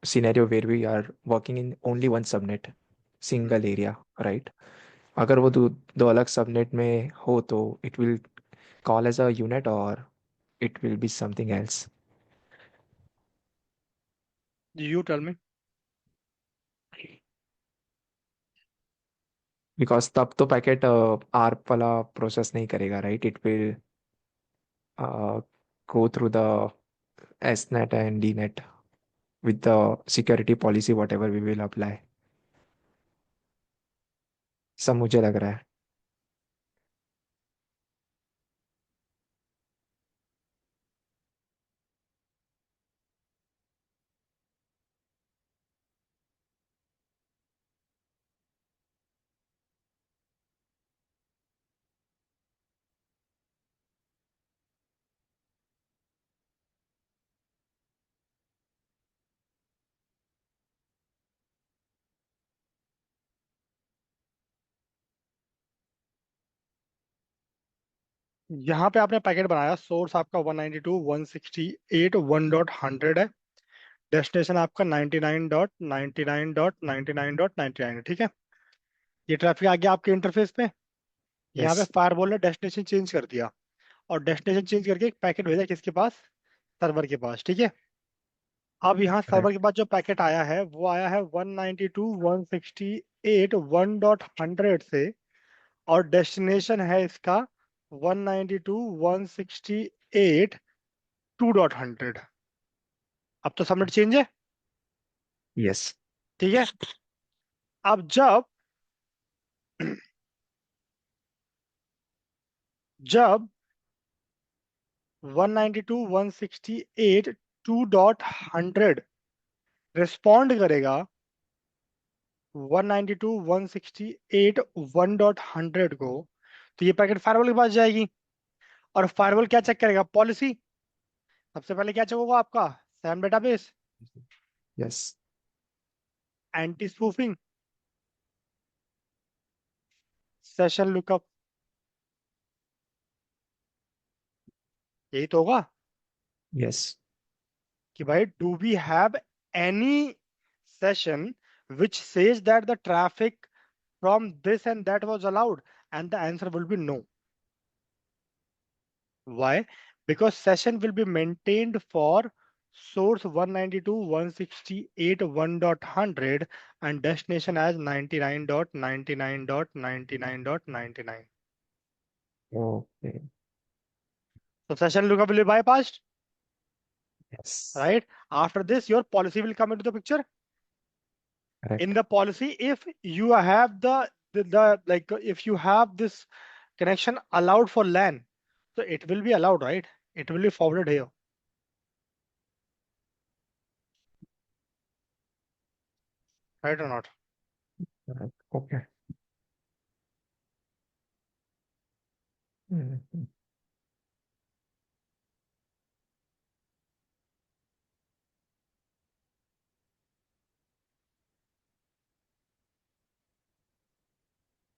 scenario where we are working in only one subnet, single area, right? अगर वो दो अलग सबनेट में हो तो it will call as a unit or it will be something else. You tell me. Because तब तो packet ARP वाला प्रोसेस नहीं करेगा, right? It will go through the SNet and DNet with the security policy whatever we will apply. सब मुझे लग रहा है. यहाँ पे आपने पैकेट बनाया, सोर्स आपका 192.168.1.100 है, डेस्टिनेशन आपका 99.99.99.99 है, ठीक है। ये ट्रैफिक आ गया आपके इंटरफेस पे। यहाँ पे Yes, फायरवॉल ने डेस्टिनेशन चेंज कर दिया, और डेस्टिनेशन चेंज करके एक पैकेट भेजा किसके पास, सर्वर के पास, ठीक है। अब यहाँ सर्वर के correct. पास जो पैकेट आया है वो आया है 192.168.1.100 से, और डेस्टिनेशन है इसका 192.168.2.100। अब तो सबनेट चेंज है, Yes, ठीक है। अब जब जब 192.168.2.100 रिस्पॉन्ड करेगा 192.168.1.100 को, तो ये पैकेट फायरवॉल के पास जाएगी, और फायरवॉल क्या चेक करेगा, पॉलिसी। सबसे पहले क्या चेक होगा आपका, SAM database, yes, anti spoofing, session lookup, यही तो होगा yes. कि भाई do we have any session which says that the traffic from this and that was allowed, and the answer will be no. Why? Because session will be maintained for source 192.168.1.100 and destination as 99.99.99.99. Okay, So session lookup will be bypassed, yes, right? After this, your policy will come into the picture. In correct. the policy, if you have the like if you have this connection allowed for LAN, so it will be allowed, right? It will be forwarded here, right or not? Correct. Okay. Mhm.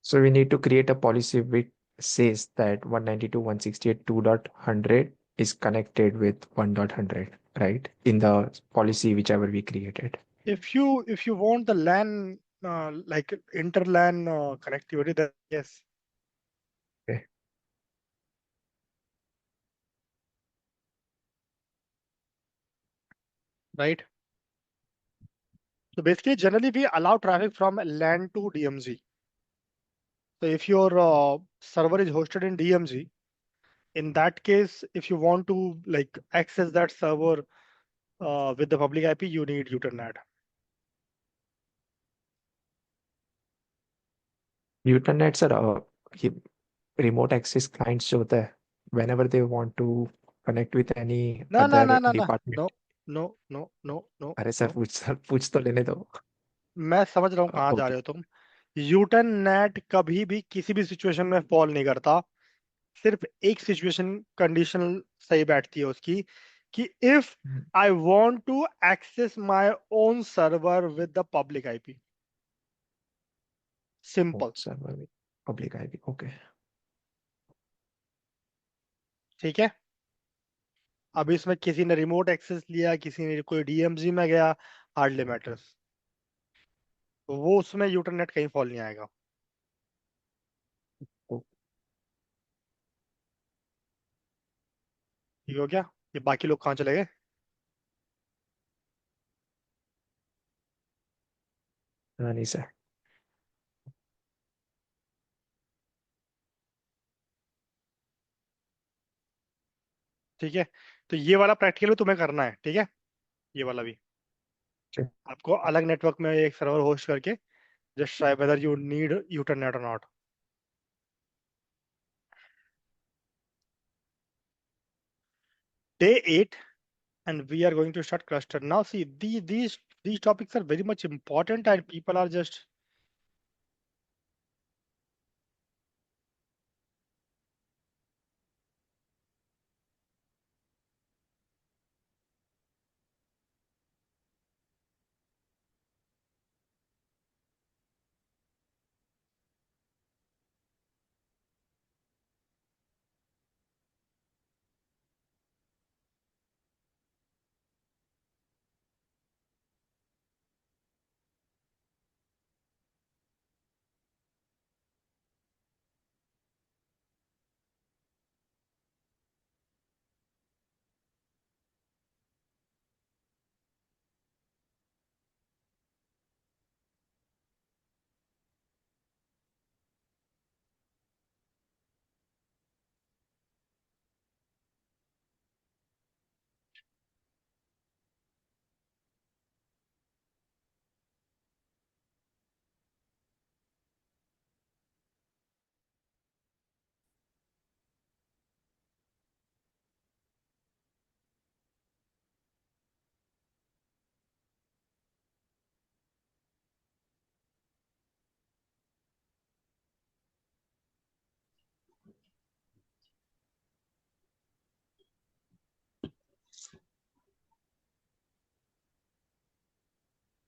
So we need to create a policy which says that 192.168.2.100 is connected with 1.100, right? In the policy whichever we created. If you want the LAN like inter-LAN connectivity, then yes, Okay. right? So basically, generally we allow traffic from LAN to DMZ. So if your server is hosted in DMZ, in that case, if you want to like access that server with the public IP, you need Ethernet. Uternet sir, ये remote access clients जो होता है, whenever they want to connect with any ना ना other ना ना ना, department. No no no no no अरे नो। सर पूछ तो लेने दो. मैं समझ रहा हूँ कहाँ जा ओके. रहे हो तुम। यूटर्न नेट कभी भी किसी भी सिचुएशन में फॉल नहीं करता। सिर्फ एक सिचुएशन कंडीशन सही बैठती है उसकी, कि if I want to access my own server with the public IP, simple. Server में पब्लिक आईपी. ओके. ठीक है। अब इसमें किसी ने रिमोट एक्सेस लिया, किसी ने कोई डीएमजी में गया, हार्डली मैटर्स, वो उसमें यूटरनेट कहीं फॉल नहीं आएगा। ओ, ठीक हो गया? ये बाकी लोग कहाँ चले गए? हाँ नहीं सर। ठीक है, तो ये वाला प्रैक्टिकल भी तुम्हें करना है, ठीक है, ये वाला भी। ठीक। आपको अलग नेटवर्क में एक सर्वर होस्ट करके just try whether you need internet और not. Day 8, and we are going to start cluster. Now, see, these topics are very much important, and people are just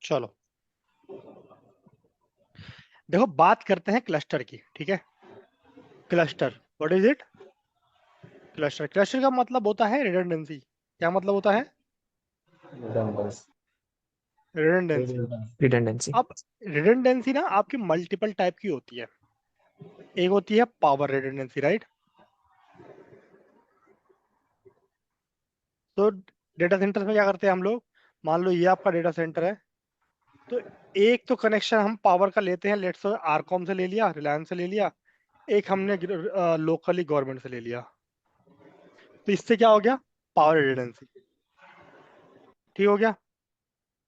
चलो। देखो, बात करते हैं क्लस्टर की, ठीक है। Cluster, what is it? Cluster, cluster का मतलब होता है रिडंडेंसी। क्या मतलब होता है? redundancy। रिडंडेंसी। रिडंडेंसी। अब रिडंडेंसी ना आपकी मल्टीपल टाइप की होती है। एक होती है पावर रिडंडेंसी, राइट? तो डेटा सेंटर में क्या करते हैं हम लोग? मान लो ये आपका डेटा सेंटर है, तो एक तो कनेक्शन हम पावर का लेते हैं, लेट्स से आरकॉम से ले लिया, रिलायंस से ले लिया, एक हमने लोकली गवर्नमेंट से ले लिया। तो इससे क्या हो गया? Power redundancy. ठीक हो गया?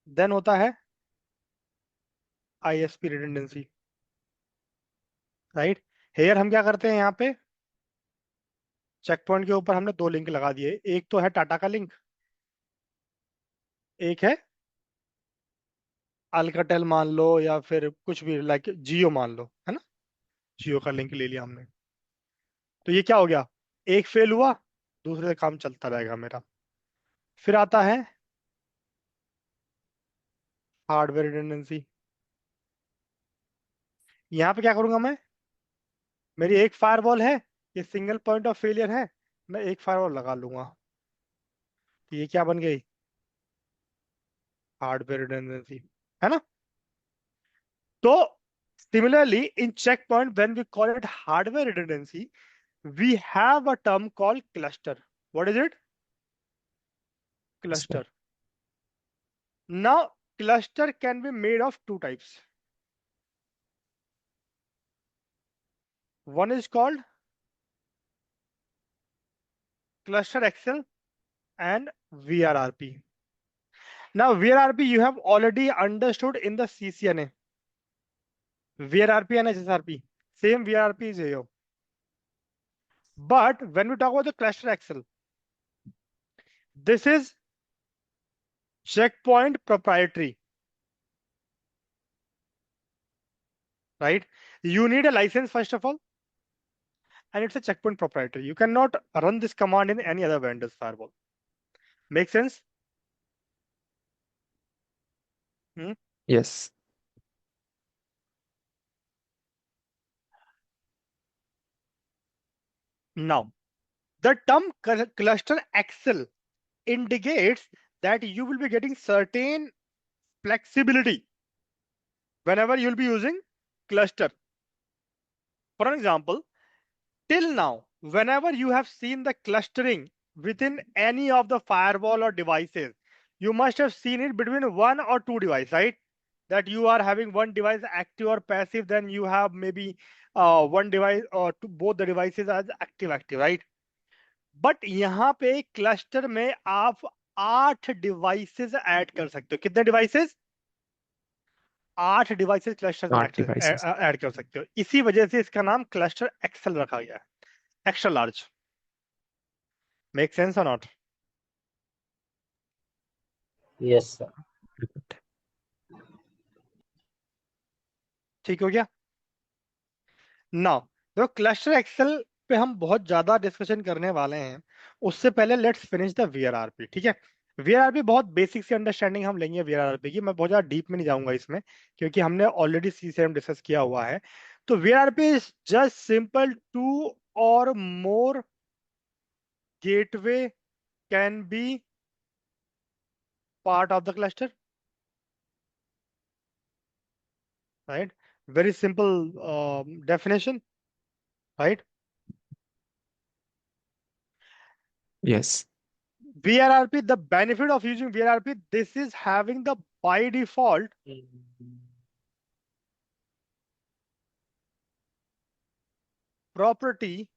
देन होता है आईएसपी रिडंडेंसी, राइट? हेयर हम क्या करते हैं यहाँ पे? चेक पॉइंट के ऊपर हमने दो लिंक लगा दिए, एक तो है टाटा का लिंक, एक है अल्काटेल मान लो, या फिर कुछ भी लाइक जियो मान लो, है ना? जियो का लिंक ले लिया हमने। तो ये क्या हो गया? एक फेल हुआ, दूसरे से काम चलता रहेगा मेरा। फिर आता है हार्डवेयर रिडंडेंसी। यहाँ पे क्या करूंगा मैं? मेरी एक फायरवॉल है, ये सिंगल पॉइंट ऑफ फेलियर है, मैं एक फायरवॉल लगा लूंगा। तो ये क्या बन गई? हार्डवेयर रिडंडेंसी, है ना? तो similarly in checkpoint, when we call it hardware redundancy, we have a term called cluster. What is it? Cluster. Now cluster can be made of two types. One is called ClusterXL and VRRP. Now VRRP you have already understood in the CCNA. VRRP and HSRP. Same VRRP is here. But when we talk about the ClusterXL, this is checkpoint proprietary, right? You need a license first of all, and it's a checkpoint proprietary. You cannot run this command in any other vendor's firewall. Make sense? Hmm? Yes. Now, the term cluster XL indicates that you will be getting certain flexibility whenever you'll be using cluster. For example, till now, whenever you have seen the clustering within any of the firewall or devices, you must have seen it between one or two devices, right? That you are having one device active or passive, then you have maybe one device or both the devices as active, right? But यहाँ पे cluster में आप 8 devices add कर सकते हो. कितने devices? 8 devices cluster में 8 devices. Add कर सकते हो. इसी वजह से इसका नाम क्लस्टर एक्सेल रखा गया है, एक्स्ट्रा लार्ज. मेक सेंस और नॉट? Yes, sir. ठीक हो गया. नाउ तो क्लस्टर एक्सेल पे हम बहुत ज्यादा डिस्कशन करने वाले हैं. उससे पहले लेट्स फिनिश द वीआरआरपी. ठीक है, वीआरआरपी बहुत बेसिक सी अंडरस्टैंडिंग हम लेंगे वीआरआरपी की. मैं बहुत ज्यादा डीप में नहीं जाऊंगा इसमें, क्योंकि हमने ऑलरेडी सीसीएम डिस्कस किया हुआ है. तो VRRP is just simple, two or more gateway can be part of the cluster, right? Very simple definition, right? Yes. VRRP, the benefit of using VRRP, this is having the by default property,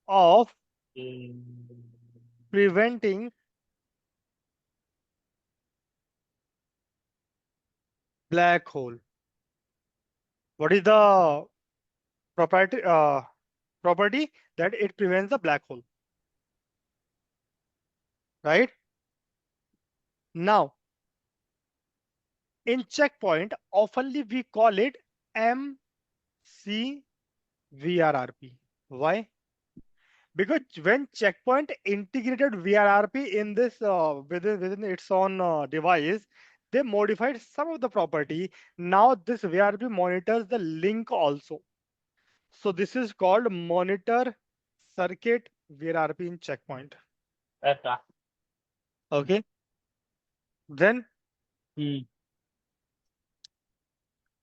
of preventing black hole. What is the property? Property that it prevents the black hole, right? Now, in checkpoint, oftenly we call it MCVRRP. Why? Because when checkpoint integrated VRRP in this within its own device, they modified some of the property. Now this VRRP monitors the link also. So this is called monitor circuit VRRP in checkpoint. Ata. Okay. Then Hmm.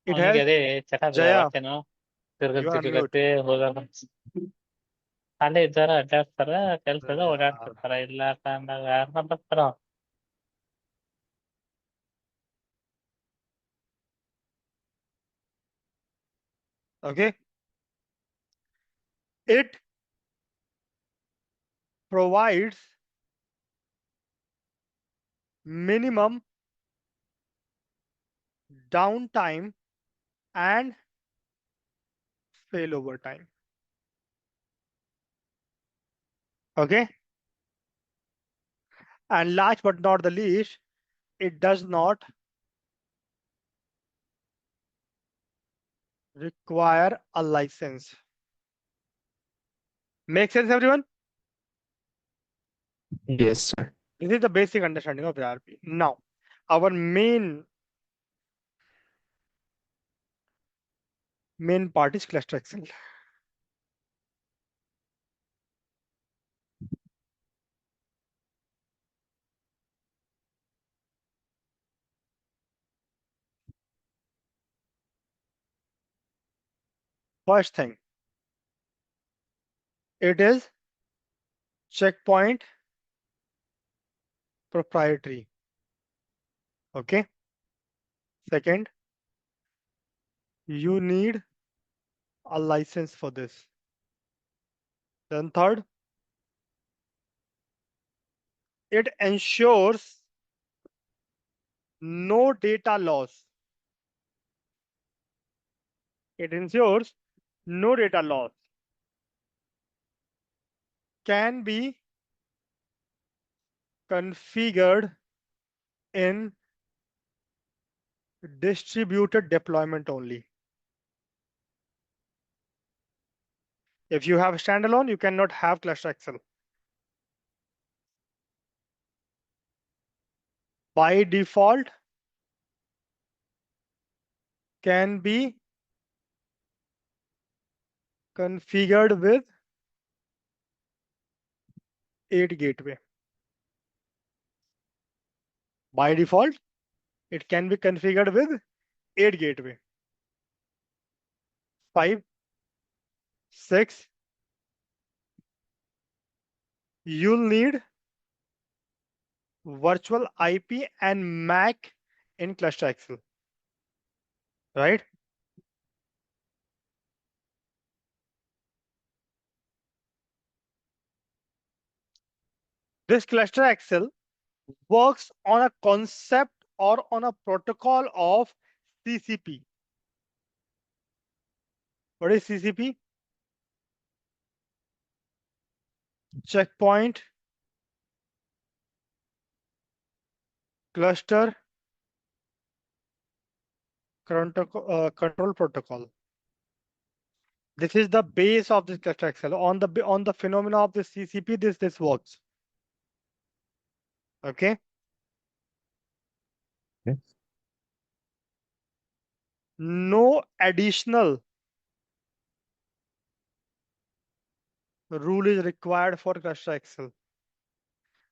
it ಅವನಿಗೆ has ಅದೇ ಚಟ Jaya. ಯಾವತ್ತೇನೋ You are mute. ತಿರುಗತ್ತೆ ಹೋದಾಗ ಅಲ್ಲೇ ಇದ್ದಾರ ಅಡ್ಡಾಡ್ತಾರ ಕೆಲ್ಸದ Yeah. ಓಡಾಡ್ತಿರ್ತಾರ ಇಲ್ಲ ಅಂದಾಗ ಯಾರನ್ನ ಬರ್ತಾರ Okay. It provides minimum downtime and failover time. Okay. And last but not the least, it does not require a license. Make sense, everyone? Yes, sir. This is the basic understanding of VRP. Now, our main part is ClusterXL. First thing, it is checkpoint proprietary. Okay. Second, you need a license for this. Then third, it ensures no data loss. It ensures no data loss. Can be configured in distributed deployment only. If you have standalone, you cannot have ClusterXL. By default, can be configured with 8 gateway. By default, it can be configured with 8 gateway. 5, 6. You'll need virtual IP and MAC in ClusterXL, right? This ClusterXL works on a concept or on a protocol of CCP. What is CCP? Checkpoint Cluster Control Protocol. This is the base of this ClusterXL. On the phenomena of the CCP, this works. Okay. Yes. No additional rule is required for ClusterXL.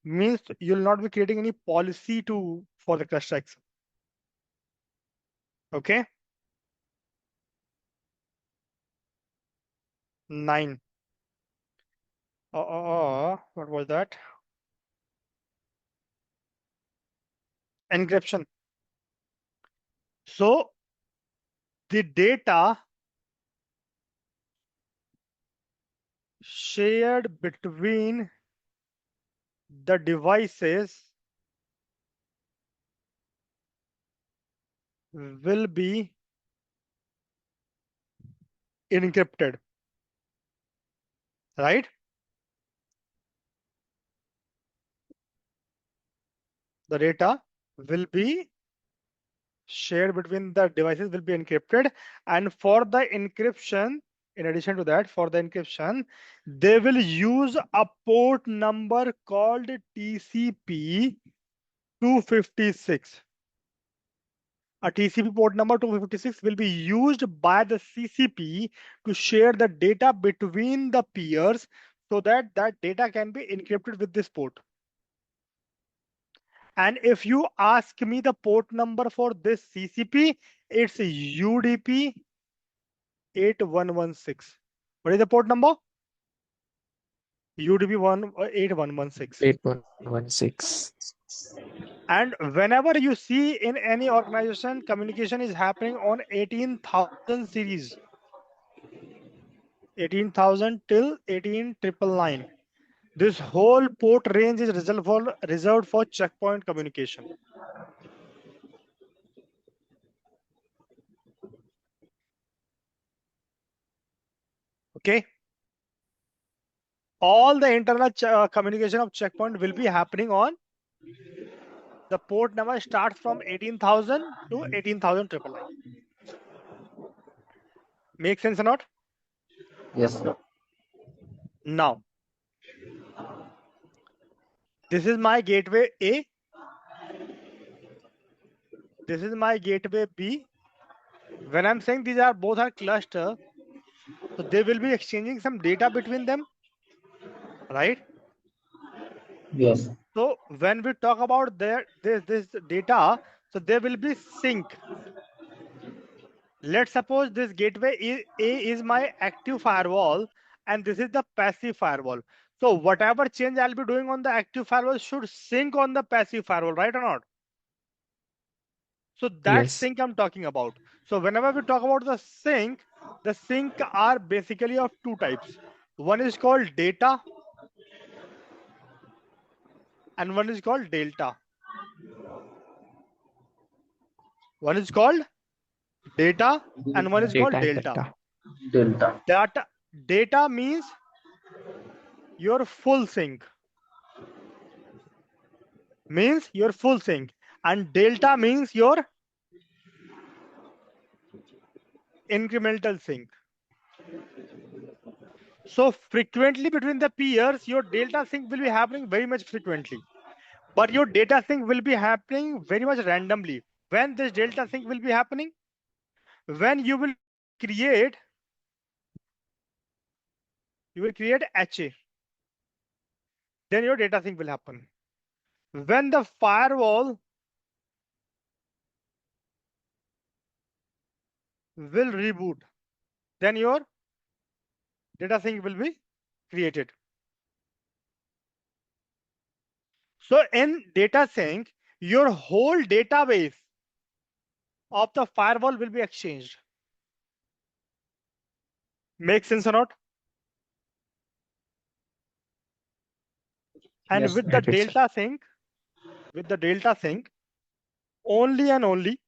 Means you'll not be creating any policy for the ClusterXL. Okay. 9. What was that? Encryption. So the data shared between the devices will be encrypted, right? The data will be shared between the devices will be encrypted, and for the encryption, in addition to that, for the encryption, they will use a port number called TCP 256. A TCP port number 256 will be used by the CCP to share the data between the peers so that that data can be encrypted with this port. And if you ask me the port number for this CCP, it's UDP 8116. What is the port number? UDP 8116. 8116. And whenever you see in any organization, communication is happening on 18,000 series. 18,000 till 18,999. This whole port range is reserved for checkpoint communication. Okay. All the internal communication of checkpoint will be happening on the port number starts from 18,000 to 18,999. Make sense or not? Yes, sir. Now, this is my gateway A. This is my gateway B. When I'm saying these are both are cluster, so they will be exchanging some data between them, right? Yes. So when we talk about this data, so there will be sync. Let's suppose this gateway A is my active firewall and this is the passive firewall. So whatever change I'll be doing on the active firewall should sync on the passive firewall, right or not? So that's Yes. sync I'm talking about. So whenever we talk about the sync are basically of two types. One is called data and one is called delta. One is called data and one is Data called and delta. Delta. Data means your full sync. Means your full sync. And delta means your incremental sync. So frequently between the peers, your delta sync will be happening very much frequently. But your data sync will be happening very much randomly. When this delta sync will be happening? When you will create HA. Then your data sync will happen. When the firewall will reboot, then your data sync will be created. So in data sync, your whole database of the firewall will be exchanged. Make sense or not? And Yes, with sir. the Get it, sir. data sync, only and only,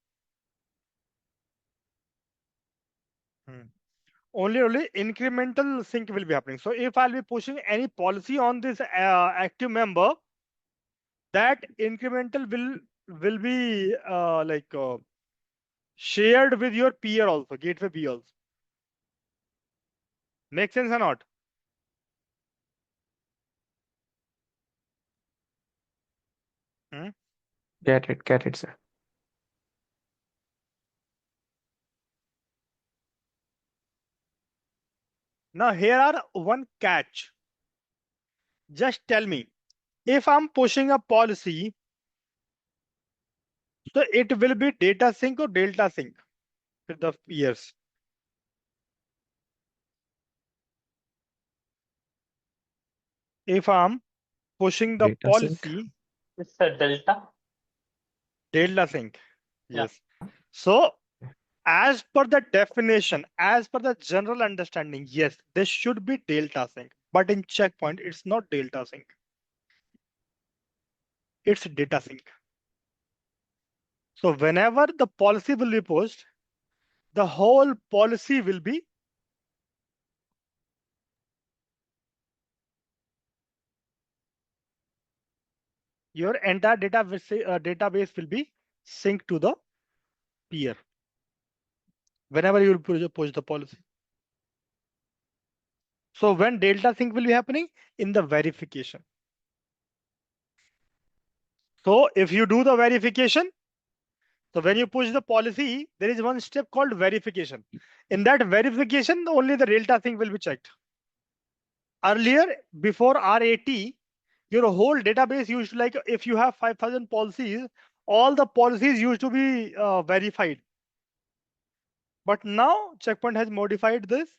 only incremental sync will be happening. So if I'll be pushing any policy on this active member, that incremental will be shared with your peer also, gateway peer also. Make sense or not? Get it, sir. Now here are one catch. Just tell me, if I'm pushing a policy, so it will be data sync or delta sync with the peers. If I'm pushing the Data sync. policy, It's a delta. delta sync. Yeah. Yes. So as per the definition, as per the general understanding, yes, this should be delta sync. But in checkpoint, it's not delta sync. It's data sync. So whenever the policy will be pushed, the whole policy will be your entire database will be synced to the peer whenever you push the policy. So when delta sync will be happening in the verification. So if you do the verification, so when you push the policy, there is one step called verification. In that verification, only the delta sync will be checked. Earlier, before RAT, your whole database used to, like, if you have 5,000 policies, all the policies used to be verified. But now checkpoint has modified this,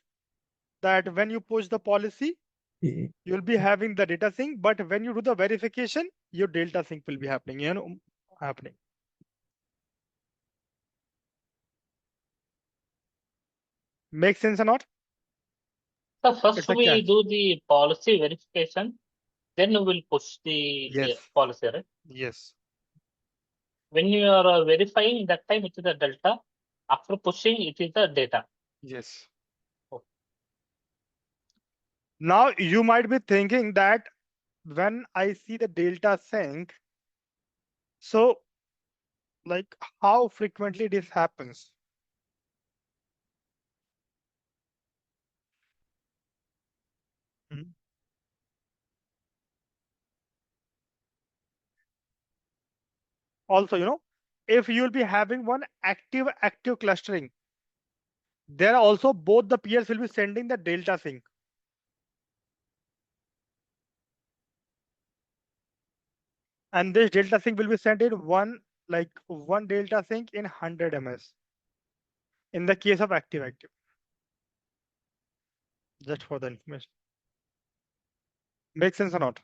that when you push the policy, you'll be having the data sync, but when you do the verification, your delta sync will be happening, Make sense or not? So first It's a we catch. do the policy verification, then we will push the Yes. policy, right? Yes. When you are verifying, that time it is a delta. After pushing, it is a data. Yes. Oh. Now you might be thinking that when I see the delta sync, so like how frequently this happens? Also, if you'll be having one active clustering, there are also both the peers will be sending the delta sync. And this delta sync will be sent in one delta sync in 100 ms. In the case of active. Just for the information. Make sense or not?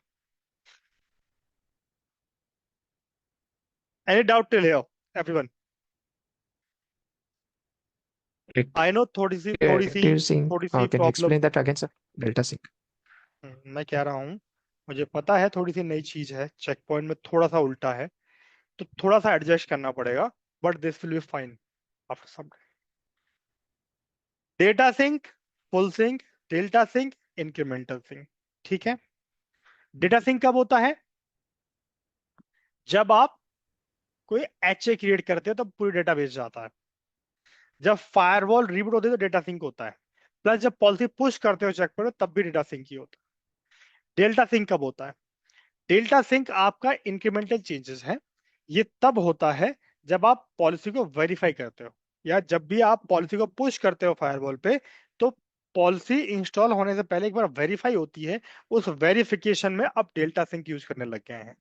Any doubt till here, everyone? I know थोड़ी सी Active sync. Can you problem. explain that again, sir? Delta sync. मैं कह रहा हूँ, मुझे पता है थोड़ी सी नई चीज है, चेक पॉइंट में थोड़ा सा उल्टा है, तो थोड़ा सा एडजस्ट करना पड़ेगा, but this will be fine after some time. Data sync, full sync, delta sync, incremental sync. ठीक है. डेटा सिंक कब होता है? जब आप कोई HA क्रिएट करते हो तब पूरी डेटाबेस जाता है. जब फायरवॉल रीबूट होती है तो डेटा सिंक होता है. प्लस जब पॉलिसी पुश करते हो चेक पर तब भी डेटा सिंक ही होता है. डेल्टा सिंक कब होता है? डेल्टा सिंक आपका इंक्रीमेंटल चेंजेस है. ये तब होता है जब आप पॉलिसी को वेरीफाई करते हो, या जब भी आप पॉलिसी को पुश करते हो फायरवॉल पे, तो पॉलिसी इंस्टॉल होने से पहले एक बार वेरीफाई होती है. उस वेरिफिकेशन में अब डेल्टा सिंक यूज करने लग गए हैं.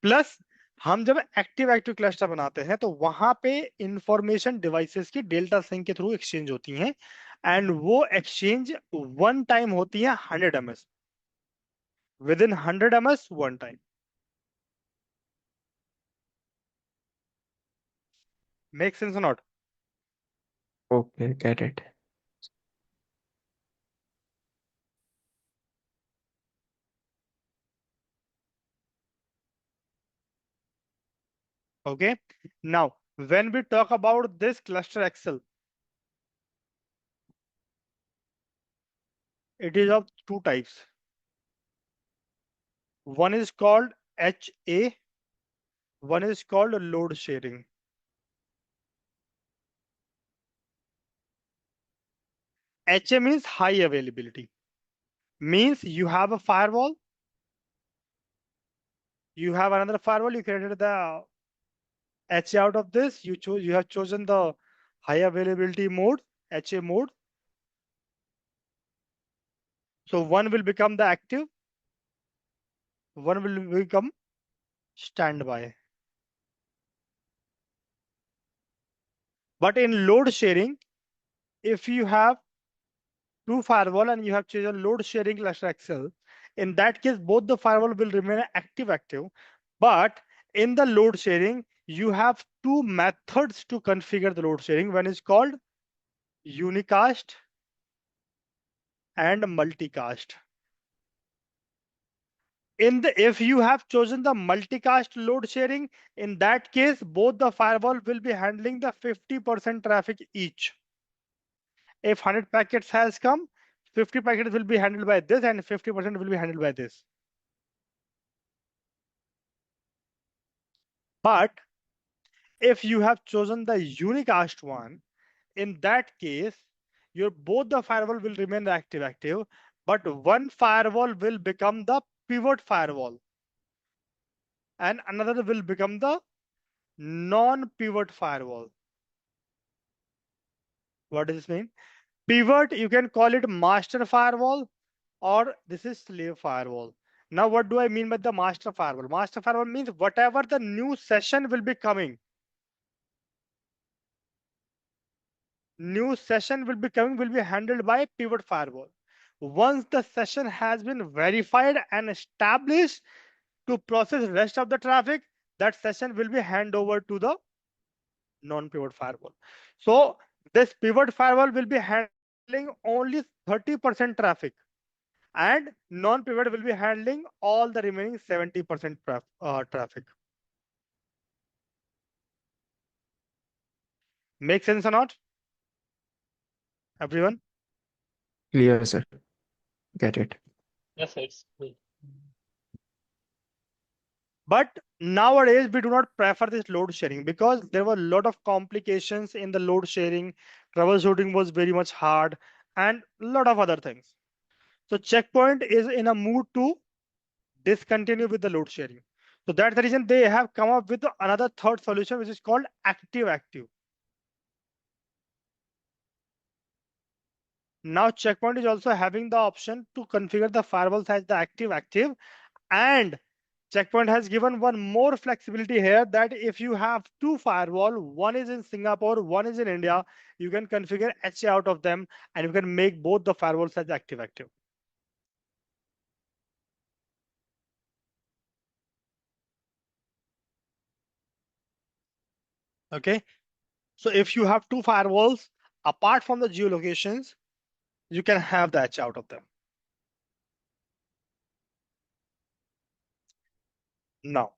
प्लस हम जब एक्टिव एक्टिव क्लस्टर बनाते हैं तो वहां पे इंफॉर्मेशन डिवाइसेस की डेल्टा सिंक के थ्रू एक्सचेंज होती हैं, एंड वो एक्सचेंज वन टाइम होती है 100 ms, with in 100 ms one time. Make sense not? Okay, get it. Okay. Now, when we talk about this ClusterXL, it is of two types. One is called HA, one is called load sharing. HA means high availability. Means you have a firewall, you have another firewall, you created the HA out of this, you have chosen the high availability mode, HA mode. So one will become the active, one will become standby. But in load sharing, if you have two firewall and you have chosen load sharing ClusterXL, in that case, both the firewall will remain active. But in the load sharing, you have two methods to configure the load sharing. One is called unicast and multicast. If you have chosen the multicast load sharing, in that case, both the firewall will be handling the 50% traffic each. If 100 packets has come, 50 packets will be handled by this and 50% will be handled by this. But if you have chosen the unicast one, in that case, both the firewall will remain active, but one firewall will become the pivot firewall and another will become the non-pivot firewall. What does this mean? Pivot, you can call it master firewall, or this is slave firewall. Now, what do I mean by the master firewall? Master firewall means whatever the new session will be coming, will be handled by pivot firewall. Once the session has been verified and established to process rest of the traffic, that session will be handed over to the non-pivot firewall. So this pivot firewall will be handling only 30% traffic, and non-pivot will be handling all the remaining 70% traffic. Make sense or not, everyone? Clear, sir. Get it. Yes, it's good. But nowadays we do not prefer this load sharing because there were a lot of complications in the load sharing. Troubleshooting was very much hard and a lot of other things. So Checkpoint is in a mood to discontinue with the load sharing. So that's the reason they have come up with another third solution, which is called active. Now Checkpoint is also having the option to configure the firewalls as the active, and Checkpoint has given one more flexibility here that if you have two firewall, one is in Singapore, one is in India, you can configure HA out of them and you can make both the firewalls as active. Okay. So if you have two firewalls, apart from the geolocations, you can have the HA out of them. Now,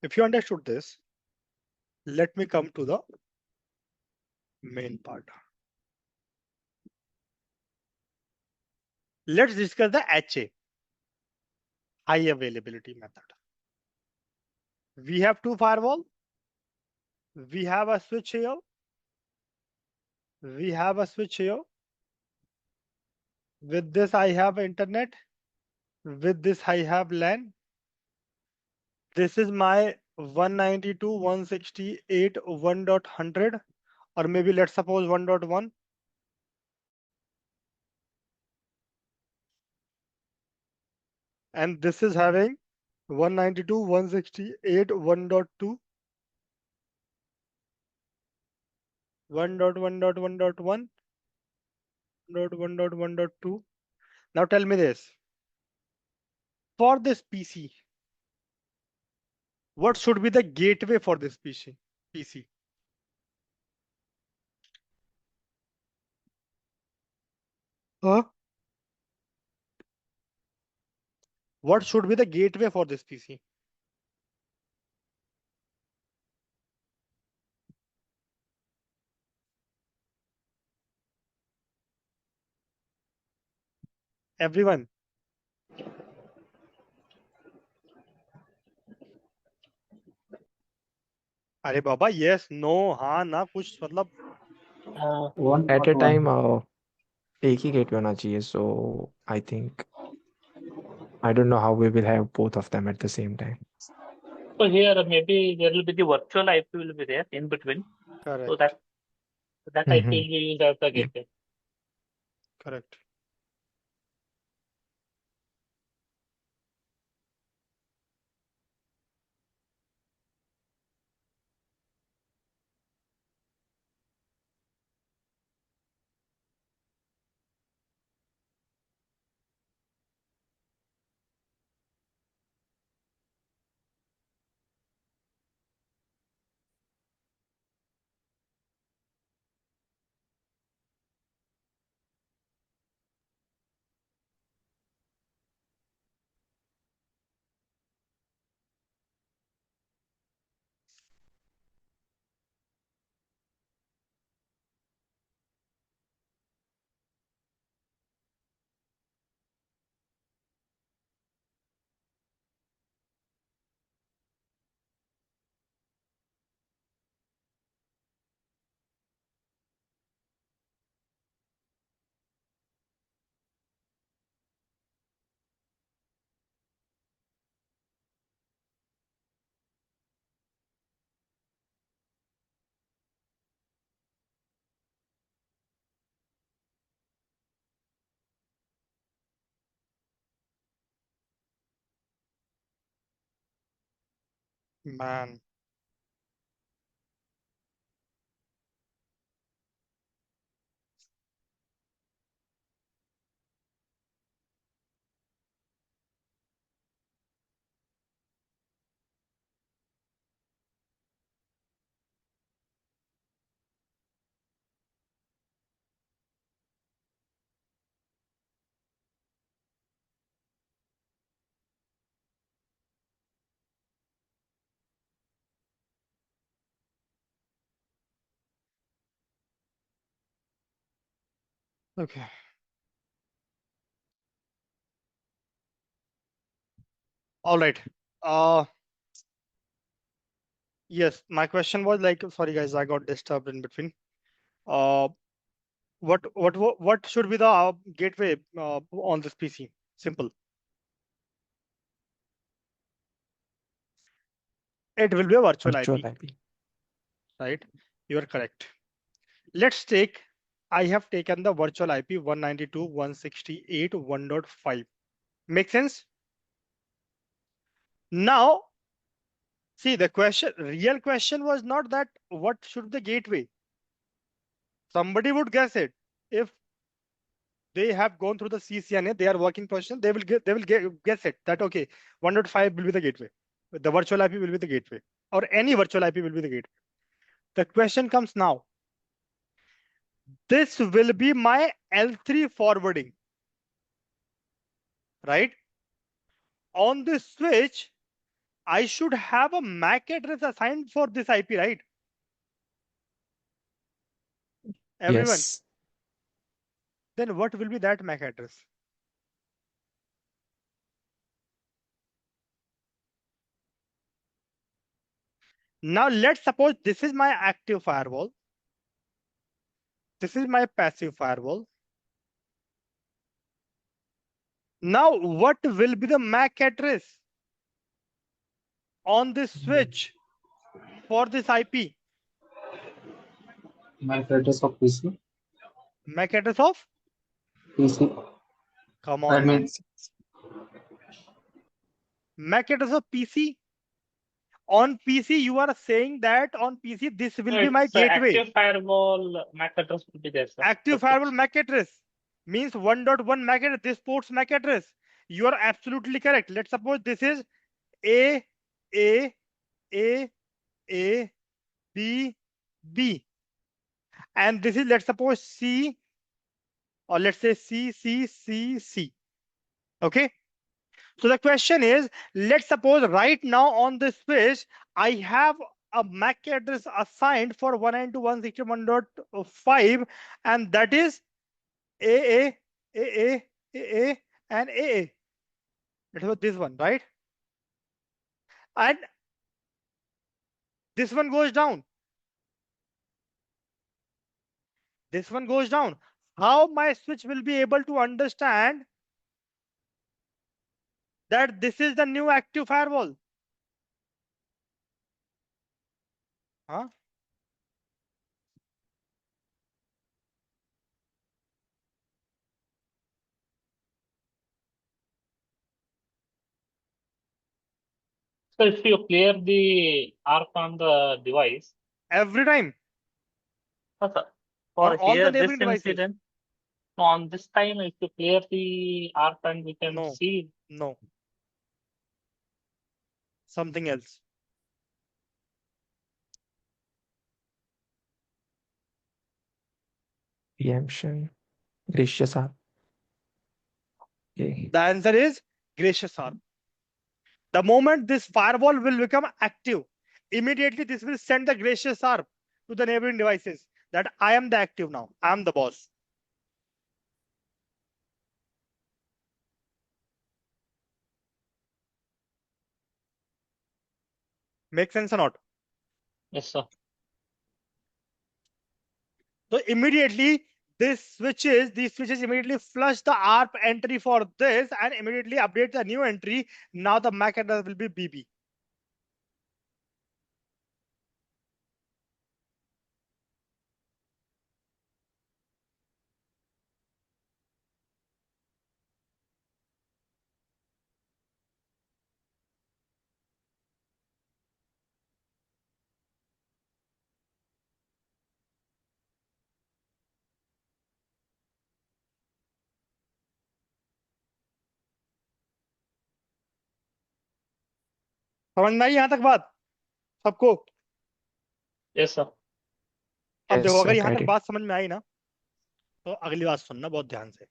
if you understood this, let me come to the main part. Let's discuss the HA, high availability method. We have two firewall. We have a switch here. We have a switch here. With this, I have internet. With this, I have LAN. This is my 192.168 1.100, or maybe let's suppose 1.1. And this is having 192.168.1.2 1.1.1.1 1.1.1.2. Now tell me this. For this PC, what should be the gateway for this PC? Huh? What should be the gateway for this PC? Everyone. अरे बाबा yes no हाँ ना कुछ मतलब At a time एक ही gateway होना चाहिए, so I think I don't know how we will have both of them at the same time. So here maybe there will be the virtual IP will be there in between. correct. So that IP will Mhm. be used as the Yeah. gateway. Correct. Man. Okay. All right. Yes, my question was like, sorry guys, I got disturbed in between. What should be the gateway on this PC? Simple. It will be a virtual Virtual IP, IP. right? You are correct. Let's take, I have taken the virtual IP 192.168.1.5. Make sense? Now, see the real question was not that what should the gateway? Somebody would guess it. If they have gone through the CCNA, they are working professional, they will guess it that okay, 1.5 will be the gateway. The virtual IP will be the gateway, or any virtual IP will be the gateway. The question comes now. This will be my L3 forwarding, right? On this switch, I should have a MAC address assigned for this IP, right? Everyone. Yes. Then what will be that MAC address? Now let's suppose this is my active firewall. This is my passive firewall. Now what will be the MAC address on this switch for this IP? MAC address of PC. MAC address of? PC. Come I on, man. mean, MAC address of PC. On PC, you are saying that on PC this will So be my it's gateway. active firewall MAC address will be there, sir. Active That's firewall it. MAC address means 1.1 MAC address. This port's MAC address. You are absolutely correct. Let's suppose this is A A A A B B, and this is, let's suppose, C, or let's say C C C C. Okay. So the question is, let's suppose right now on this switch, I have a MAC address assigned for 192.168.1.5, and that is AA, AA, AA, and AA. That was this one, right? And this one goes down. This one goes down. How my switch will be able to understand that this is the new active firewall? Huh? So if you clear the ARP on the device, Every time sir, on for all the here this neighboring devices. incident, so on this time if you clear the ARP and we can No, see. no, something else. Preemption. Gracious are. Okay. The answer is gracious ARP. The moment this firewall will become active, immediately this will send the gracious ARP to the neighboring devices that I am the active now. I am the boss. Make sense or not? Yes, sir. So immediately these switches immediately flush the ARP entry for this and immediately update the new entry. Now the MAC address will be BB. समझ में आई यहां तक बात सबको? Yes, sir. अब Yes, देखो, अगर sir. यहां Got तक it. बात समझ में आई ना, तो अगली बात सुनना बहुत ध्यान से।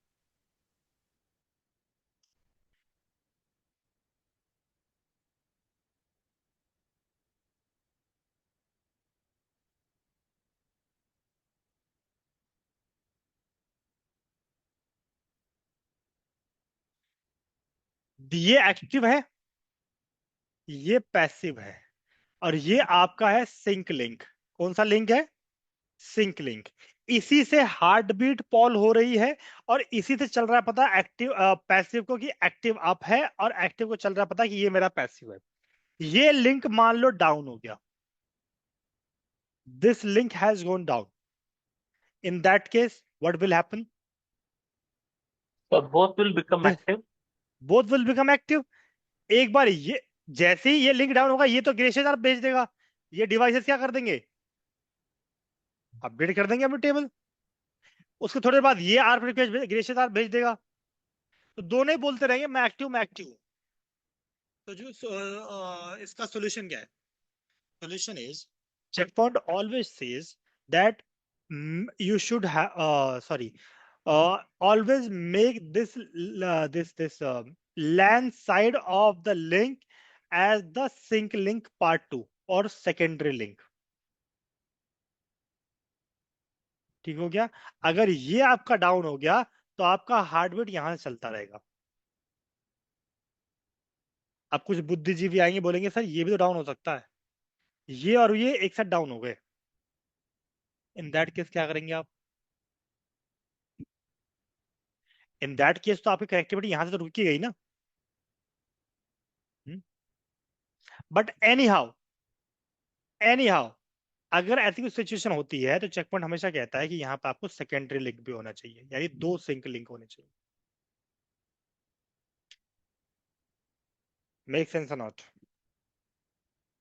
ये एक्टिव है, ये पैसिव है, और ये आपका है सिंक लिंक। कौन सा लिंक है? Sync link. इसी से हार्ट बीट पॉल हो रही है और इसी से चल रहा है पता एक्टिव पैसिव को कि एक्टिव अप है, और एक्टिव को चल रहा है पता कि ये मेरा पैसिव है। ये लिंक मान लो डाउन हो गया, this link has gone down. In that case what will happen? So both will become active. Both will become active. एक बार ये जैसे ही ये लिंक डाउन होगा, ये तो ग्रेशियस आर भेज देगा, ये डिवाइसेस क्या कर देंगे? अपडेट कर देंगे अपनी टेबल। उसके थोड़ी देर बाद ये आर रिक्वेस्ट ग्रेशियस आर भेज देगा, तो दोनों ही बोलते रहेंगे मैं एक्टिव, मैं एक्टिव हूं। तो जो इसका सॉल्यूशन क्या है? Solution is, checkpoint always says that you should have always make this LAN side of the link as the sync link part 2 or secondary link. ठीक हो गया? अगर ये आपका डाउन हो गया तो आपका हार्डवेयर यहां से चलता रहेगा। अब कुछ बुद्धिजीवी आएंगे, बोलेंगे सर ये भी तो डाउन हो सकता है, ये और ये एक साथ डाउन हो गए। इन दैट केस क्या करेंगे आप? इन दैट केस तो आपकी कनेक्टिविटी यहां से तो रुकी गई ना। बट एनी हाउ अगर ऐसी कोई सिचुएशन होती है तो चेक पॉइंट हमेशा कहता है कि यहाँ पे आपको सेकेंडरी लिंक भी होना चाहिए, यानी 2 सिंक लिंक होने चाहिए। Make sense or not?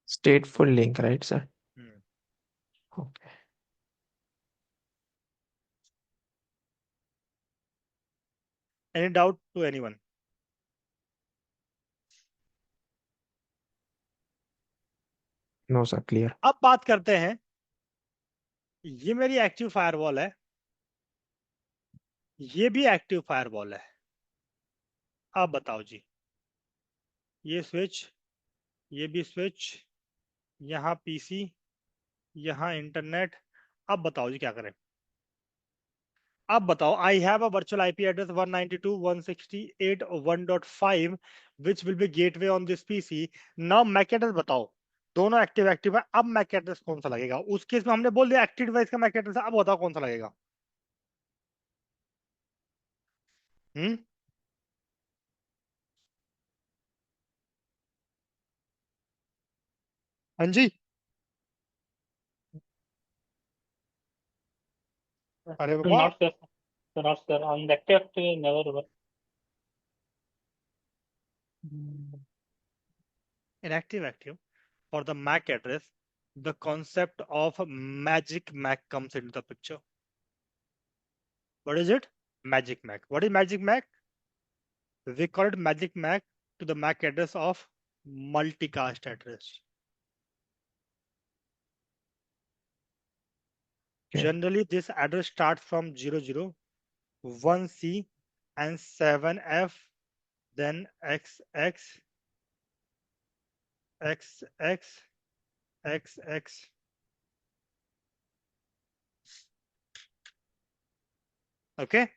Stateful link, right, sir? Okay. Any doubt to anyone? No, sir, clear. अब बात करते हैं, ये मेरी एक्टिव फायरवॉल है, ये भी एक्टिव फायरवॉल है। अब बताओ जी, ये स्विच, ये भी स्विच, यहाँ पीसी, यहाँ इंटरनेट। अब बताओ जी क्या करें? अब बताओ, I have a virtual IP address 192.168.1.5 which will be gateway on this PC. Now MAC address बताओ, दोनों एक्टिव एक्टिव है। अब मैक एड्रेस कौन सा लगेगा? उस केस में हमने बोल दिया एक्टिव डिवाइस का मैक एड्रेस है। अब बताओ कौन सा लगेगा? हम्म हाँ जी, अरे बाबा। Not sure. Not sure. On the active never work. In active for the MAC address, the concept of magic MAC comes into the picture. What is it? Magic MAC. What is magic MAC? We call it magic MAC to the MAC address of multicast address. Okay. Generally, this address starts from 00, 1C, and 7F, then XX, XX, XX. Okay.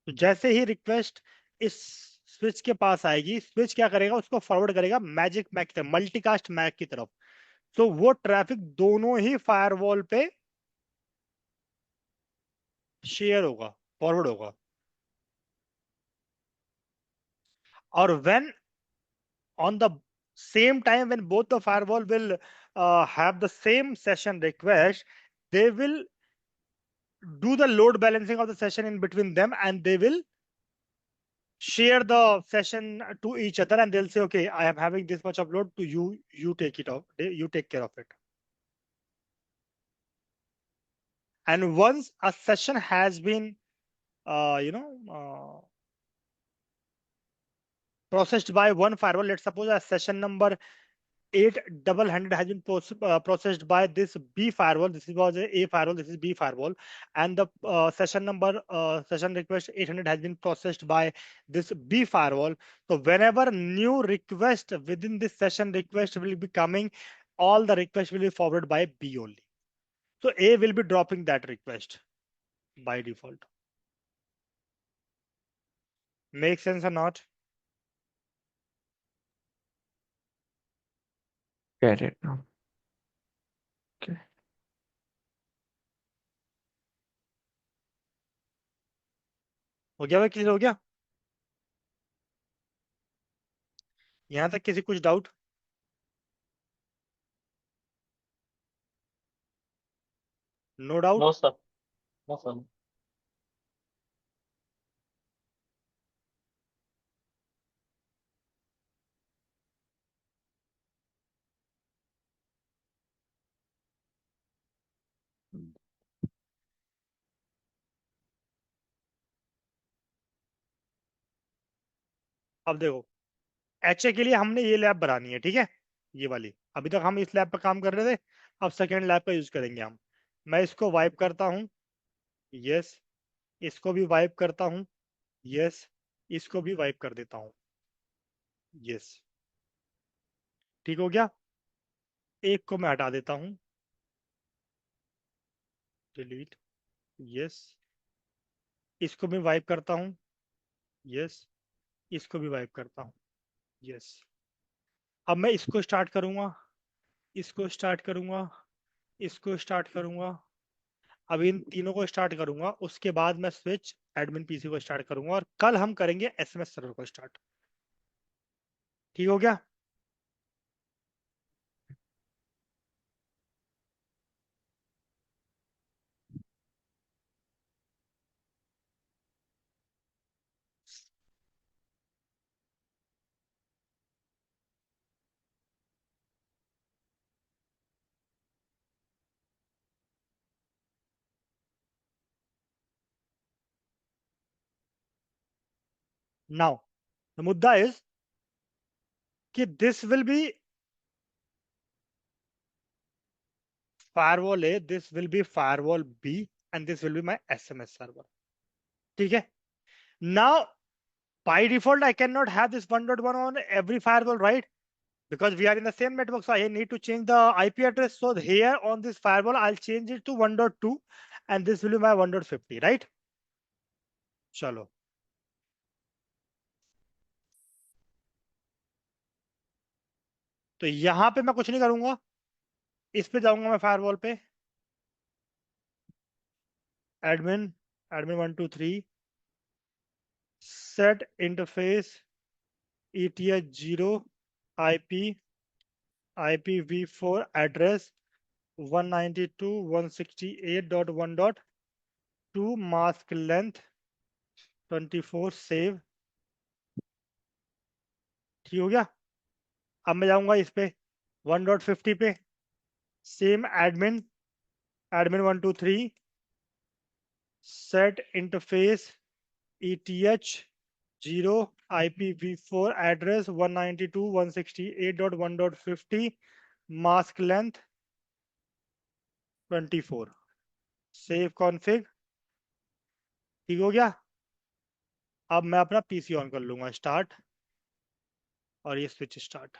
तो जैसे ही request इस switch के पास आएगी, switch क्या करेगा? उसको forward करेगा magic Mac की तरफ, मल्टीकास्ट मैक की तरफ। तो वो ट्रैफिक दोनों ही फायरवॉल पे शेयर होगा, फॉरवर्ड होगा। और when on the same time, when both the firewall will have the same session request, they will do the load balancing of the session in between them, and they will share the session to each other, and they'll say, okay, I am having this much of load to you, you take it off, you take care of it. And once a session has been processed by one firewall, let's suppose a session number 800 has been processed by this B firewall. This was A firewall, this is B firewall, and the session request 800 has been processed by this B firewall. So whenever new request within this session request will be coming, all the requests will be forwarded by B only. So A will be dropping that request by default. Make sense or not? Get it now. Okay. हो गया भाई? Clear हो गया? यहां तक किसी कुछ doubt? No doubt? No, sir. No, sir. अब देखो, एचए के लिए हमने ये लैब बनानी है, ठीक है? ये वाली, अभी तक हम इस लैब पर काम कर रहे थे, अब सेकेंड लैब का यूज करेंगे हम। मैं इसको वाइप करता हूँ, यस। इसको भी वाइप करता हूँ, यस। इसको भी वाइप कर देता हूँ, यस। ठीक हो गया? एक को मैं हटा देता हूँ, डिलीट, यस। इसको भी वाइप करता हूँ, यस। इसको भी वाइप करता हूँ, यस। अब मैं इसको स्टार्ट करूंगा, इसको स्टार्ट करूंगा, इसको स्टार्ट करूंगा। अब इन तीनों को स्टार्ट करूंगा, उसके बाद मैं स्विच एडमिन पीसी को स्टार्ट करूंगा, और कल हम करेंगे एसएमएस सर्वर को स्टार्ट। ठीक हो गया? नाउ द मुद्दा इज कि this will B firewall A, this will be firewall B, and this will be my SMS server. ठीक है. Now, by default, I cannot have this 1.1 on every firewall, right? Because we are in the same network, so I need to change the IP address. So here on this firewall, I'll change it to 1.2, and this will be my 1.50, right? चलो. तो यहां पे मैं कुछ नहीं करूंगा. इस पे जाऊंगा मैं फायरवॉल पे. Admin admin 123 set interface ETH0 IP IPv4 address 192.168.1.2 mask length 24 save. ठीक हो गया. अब मैं जाऊंगा इस पे 1.50 पे. Same admin admin 123 set interface ETH0 IPv4 address 192.168.1.50 mask length 24 save config. ठीक हो गया. अब मैं अपना पीसी ऑन कर लूंगा. स्टार्ट. और ये switch start.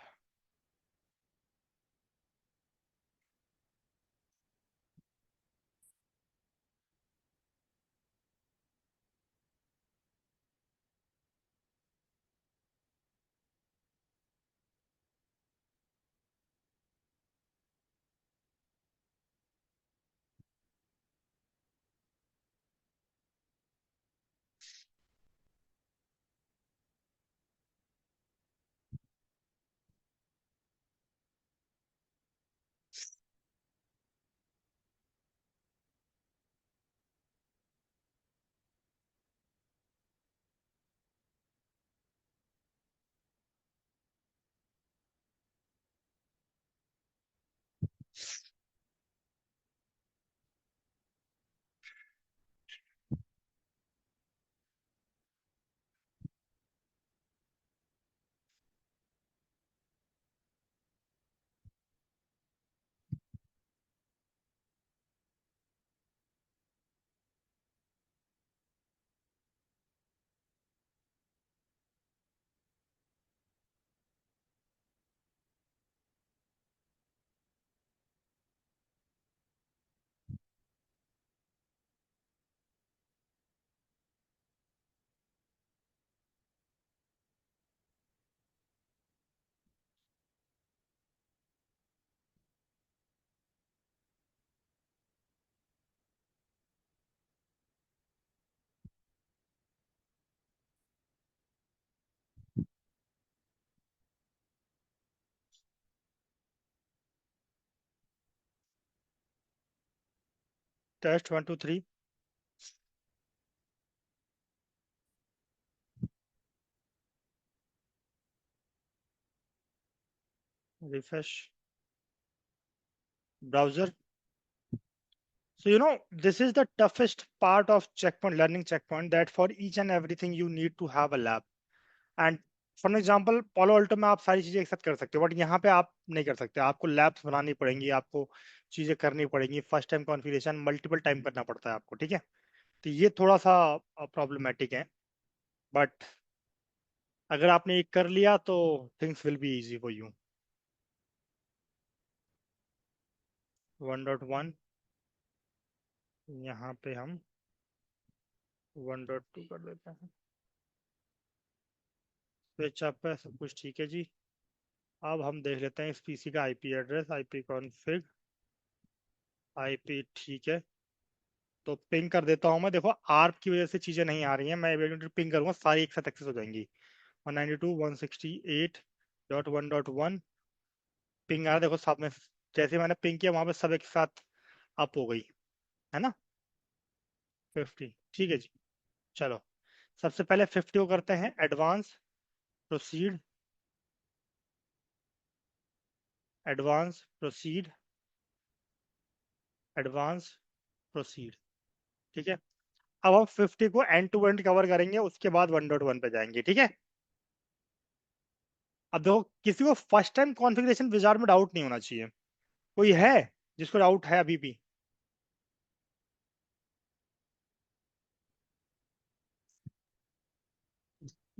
Test 1 2 3. Refresh browser. So this is the toughest part of checkpoint learning checkpoint, that for each and everything you need to have a lab. And for example, Palo Alto में आप सारी चीजें एक साथ कर सकते हो, but यहाँ पे आप नहीं कर सकते. आपको लैब्स बनानी पड़ेंगी, आपको चीजें करनी पड़ेंगी. First time configuration multiple time करना पड़ता है आपको. ठीक है. तो ये थोड़ा सा प्रॉब्लमेटिक है, बट अगर आपने एक कर लिया तो things will be easy for you. 1.1 यहाँ पे हम 1.2 कर देते हैं. स्विच अप है, सब कुछ ठीक है जी. अब हम देख लेते हैं इस पीसी का IP address. IP config IP ठीक है. तो पिंग कर देता हूं मैं. देखो आर्प की वजह से चीजें नहीं आ रही हैं. मैं पिंग करूंगा, सारी एक साथ एक्सेस हो जाएंगी. 192.168.1.1 पिंग आ रहा है. देखो साथ में जैसे मैंने पिंग किया वहां पे सब एक साथ अप हो गई है ना. 50 ठीक है जी. चलो सबसे पहले 50 को करते हैं advance. Proceed advance proceed advance proceed. ठीक है. अब हम 50 को एंड टू एंड कवर करेंगे, उसके बाद 1.1 पे जाएंगे, ठीक है। अब देखो, किसी को फर्स्ट टाइम कॉन्फ़िगरेशन विजार्ड में डाउट नहीं होना चाहिए। कोई है जिसको डाउट है अभी भी?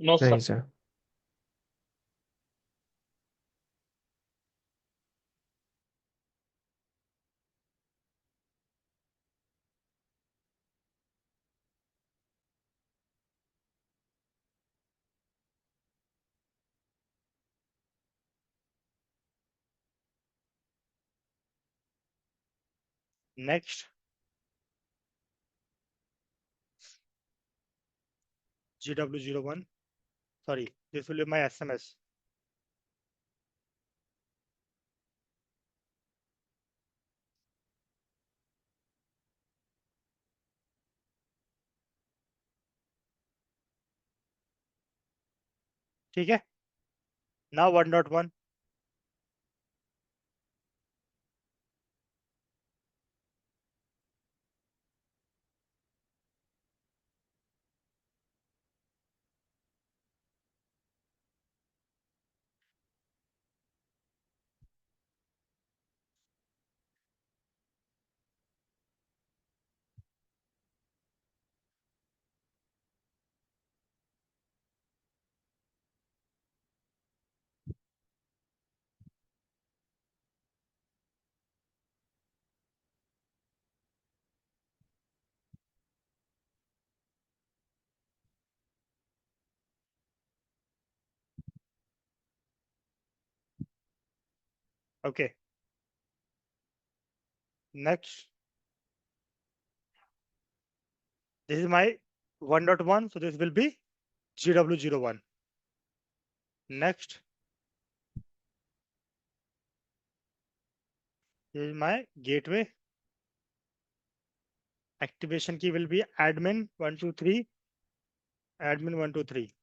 नो नहीं sir. Sir. Next, GW01, sorry, this will be my SMS. ठीक है, now 1.1. Okay, next, this is my 1.1, so this will be GW01. Next, this is my gateway. Activation key will be admin 123, admin 123.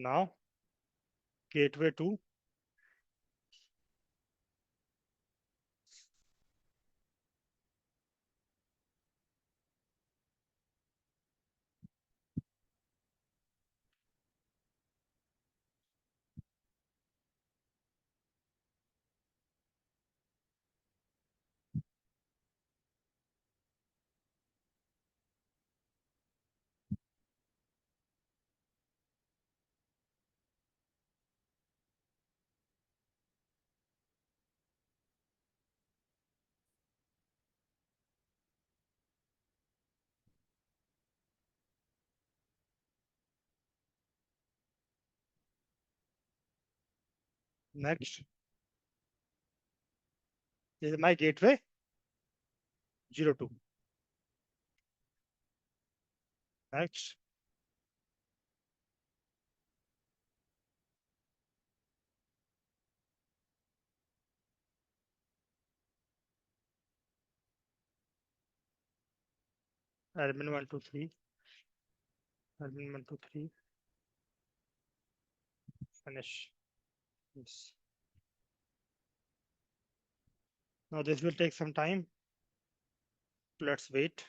Now, gateway 2. Next, this is my gateway 02. Next, admin 123, admin 123, finish. Yes. Now this will take some time. Let's wait.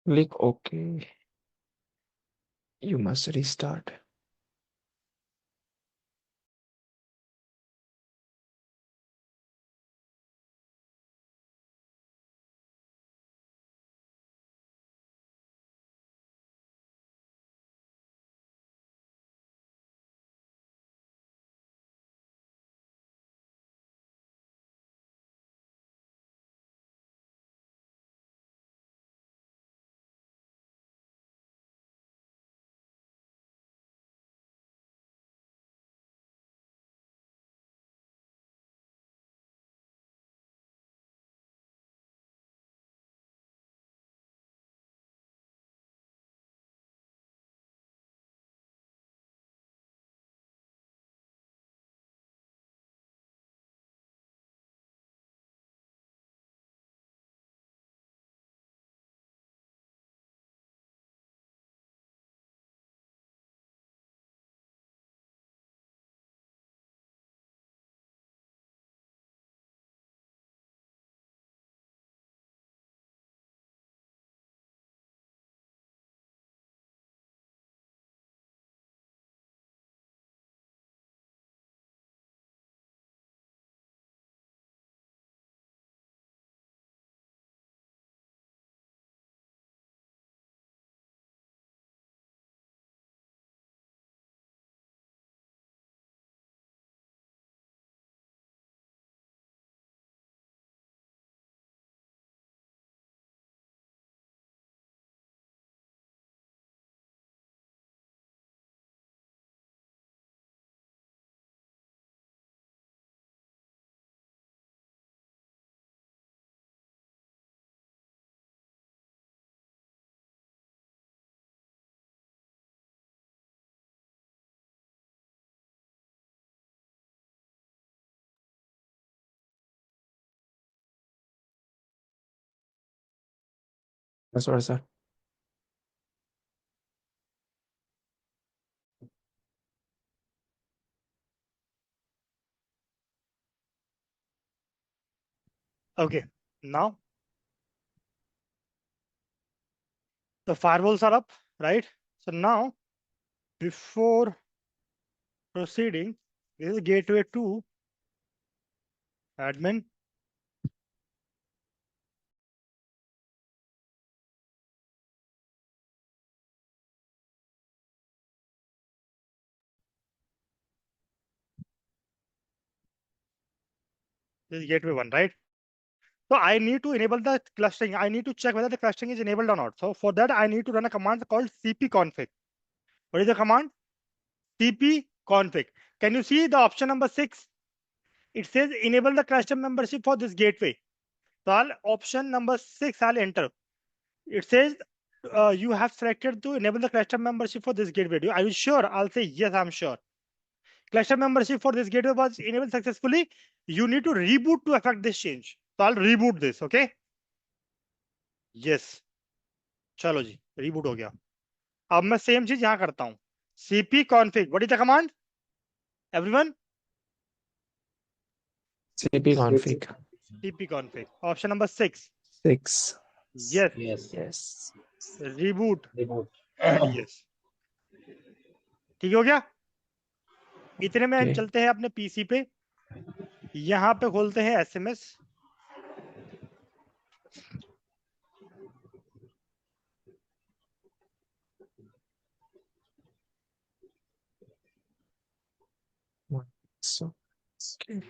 Click OK. You must restart. That's what, sir. Okay, now the firewalls are up, right? So now, before proceeding, this is gateway to admin. This is gateway 1, right? So I need to enable the clustering. I need to check whether the clustering is enabled or not. So for that, I need to run a command called cpconfig. What is the command? cpconfig. Can you see the option number 6? It says enable the cluster membership for this gateway. So I'll option number 6, I'll enter. It says you have selected to enable the cluster membership for this gateway. Are you sure? I'll say yes, I'm sure. Cluster membership for this gateway was enabled successfully. You need to reboot to affect this change. So I'll reboot this, okay? Yes. चलो जी reboot हो गया. अब मैं same चीज यहाँ करता हूँ. cp config. What is the command? Everyone? cpconfig. cp config. Option number 6. 6. Yes. Yes. Yes. Reboot. Reboot. Yes. ठीक हो गया? इतने में हम Okay. चलते हैं अपने पीसी पे. यहाँ पे खोलते हैं SMS. So, okay.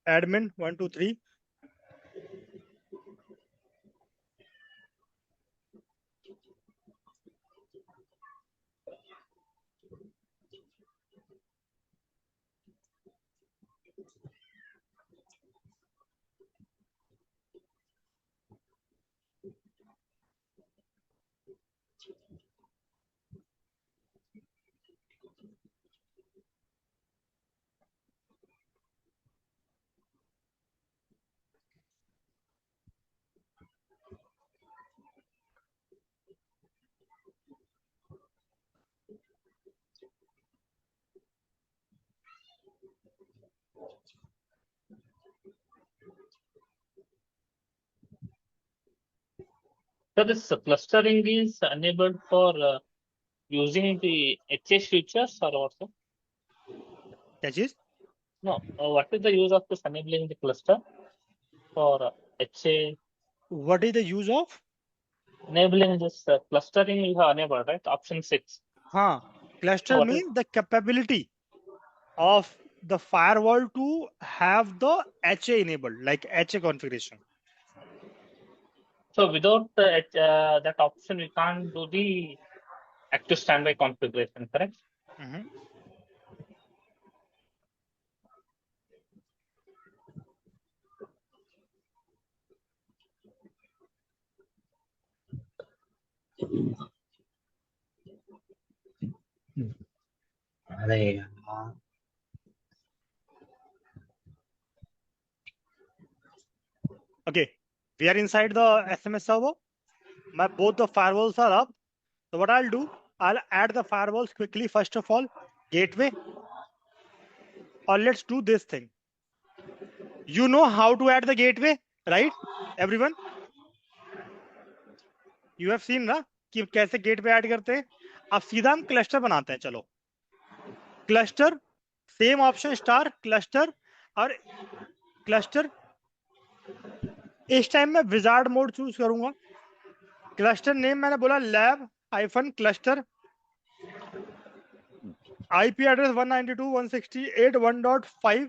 Admin 1 2 3. So this clustering is enabled for using the HA features or what? Sir? क्या चीज? No, what is the use of this enabling the cluster for HA? What is the use of? Enabling this clustering you have enabled, right? Option 6. हाँ, cluster What is- means the capability of the firewall to have the HA enabled, like HA configuration. So without that option, we can't do the active standby configuration, correct? Mhm. अरे यार, Okay, we are inside the SMS server. Both the firewalls are up. So what I'll do, I'll add the firewalls quickly. First of all, gateway. Or let's do this thing. You know how to add the gateway, right? Everyone? You have seen ना कि कैसे gateway add करते हैं. अब सीधा हम cluster बनाते हैं. चलो, cluster, same option star cluster, और क्लस्टर इस टाइम मैं विजार्ड मोड चूज करूंगा. क्लस्टर नेम मैंने बोला lab hyphen cluster, IP address 192.168.1.5.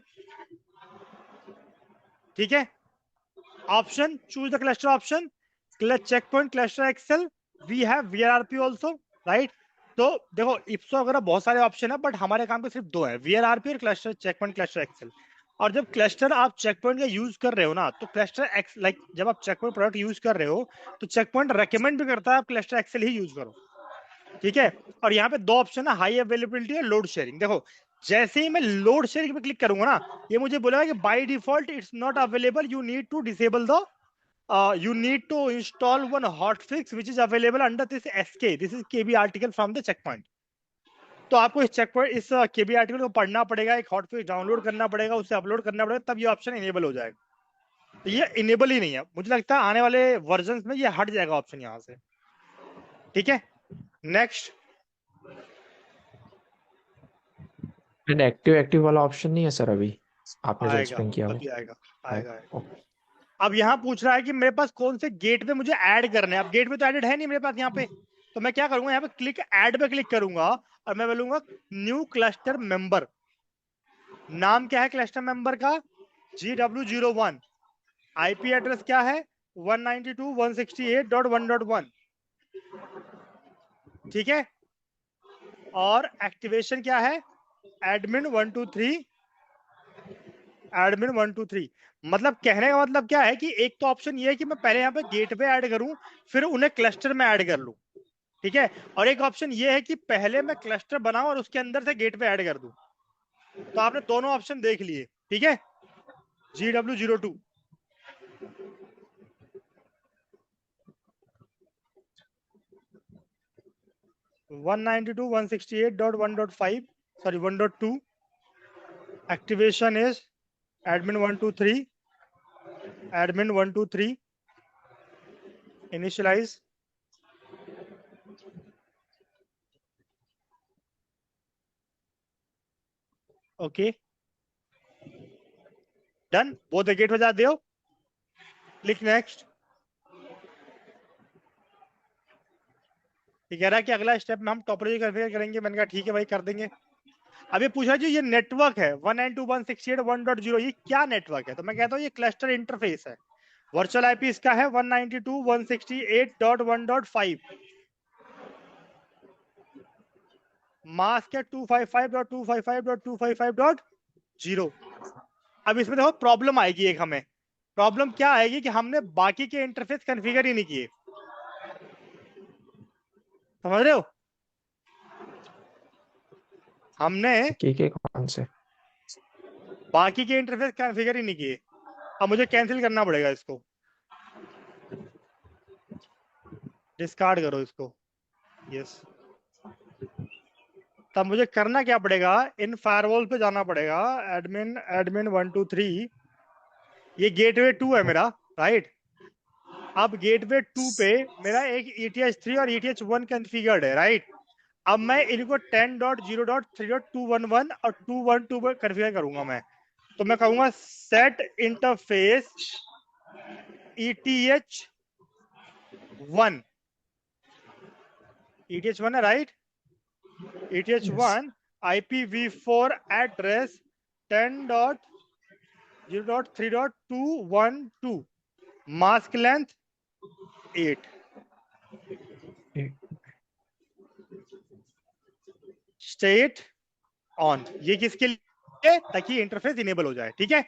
ठीक है. Option, choose the cluster option, check point cluster excel, we have VRRP also, right. तो देखो इप्सो वगैरह बहुत सारे ऑप्शन है, बट हमारे काम के सिर्फ दो है, वीआरआरपी और cluster check point cluster excel. और जब क्लस्टर आप चेक पॉइंट का यूज कर रहे हो ना, तो क्लस्टर एक्स लाइक जब आप चेक पॉइंट प्रोडक्ट यूज कर रहे हो तो चेक पॉइंट रेकमेंड भी करता है आप क्लस्टर एक्सेल ही यूज करो. ठीक है. और यहाँ पे दो ऑप्शन है, हाई अवेलेबिलिटी और लोड शेयरिंग. देखो जैसे ही मैं लोड शेयरिंग पे क्लिक करूंगा ना, ये मुझे बोलेगा कि by default it's not available, you need to disable the you need to install one hotfix which is available under this SK. This is KB article from the checkpoint. तो आपको इस checkpoint इस KB article को पढ़ना पड़ेगा, एक hotfix download करना पड़ेगा, उसे अपलोड करना पड़ेगा, तब ये ऑप्शन इनेबल हो जाएगा. तो ये इनेबल ही नहीं है, मुझे लगता है आने वाले वर्जन्स में ये हट जाएगा ऑप्शन यहाँ से. ठीक है. नेक्स्ट, एक्टिव वाला ऑप्शन नहीं है सर अभी आपने जो आएगा एक्सप्लेन किया वो. अभी आएगा आएगा. ओके. अब यहाँ पूछ रहा है कि मेरे पास कौन से गेटवे मुझे ऐड करने हैं. अब गेटवे तो एडेड है नहीं मेरे पास यहाँ पे, तो मैं क्या करूंगा, यहाँ पे क्लिक ऐड पे क्लिक करूंगा और मैं बोलूंगा न्यू क्लस्टर मेंबर. नाम क्या है क्लस्टर मेंबर का? GW01. आईपी एड्रेस क्या है? 192.168.1.1. ठीक है. और एक्टिवेशन क्या है? एडमिन 123. एडमिन 123. मतलब कहने का मतलब क्या है कि एक तो ऑप्शन ये है कि मैं पहले यहाँ पे गेटवे ऐड करूं, फिर उन्हें क्लस्टर में ऐड कर लूं. ठीक है. और एक ऑप्शन ये है कि पहले मैं क्लस्टर बनाऊं और उसके अंदर से गेटवे ऐड कर दूं. तो आपने दोनों ऑप्शन देख लिए. ठीक है. GW02. (192.168.1.5) sorry 1.2. Activation is admin 123. Admin 123. Initialize. Okay. Done. Both the gate बजा दियो. Click next. ये कह रहा है कि अगला स्टेप में हम टोपोलॉजी कॉन्फ़िगर करेंगे. मैंने कहा ठीक है भाई कर देंगे. अब ये पूछा जी ये नेटवर्क है 192.168.1.0, ये क्या नेटवर्क है? तो मैं कहता हूँ ये क्लस्टर इंटरफेस है. वर्चुअल आईपी इसका है 192.168.1.5. मास्क है 255.255.255.0. अब इसमें देखो प्रॉब्लम आएगी एक. हमें प्रॉब्लम क्या आएगी कि हमने बाकी के इंटरफेस कॉन्फ़िगर ही नहीं किए. समझ रहे हो? हमने के कौन से बाकी के इंटरफेस कॉन्फ़िगर ही नहीं किए. अब मुझे कैंसिल करना पड़ेगा इसको. डिस्कार्ड करो इसको. यस. तब मुझे करना क्या पड़ेगा? इन फायरवॉल पे जाना पड़ेगा. एडमिन 123. ये गेटवे 2 है मेरा, राइट. अब गेटवे 2 पे मेरा एक ETH3 और ETH1 कॉन्फ़िगर्ड है, राइट? अब मैं इनको 10.0.3.211 और 212 पर कॉन्फ़िगर करूंगा मैं। तो मैं कहूंगा सेट इंटरफेस ETH1 है, right? ETH1 IPv4 address 10.0.3.212 mask length 8 state on. ये किसके लिए? ताकि इंटरफेस इनेबल हो जाए, ठीक है।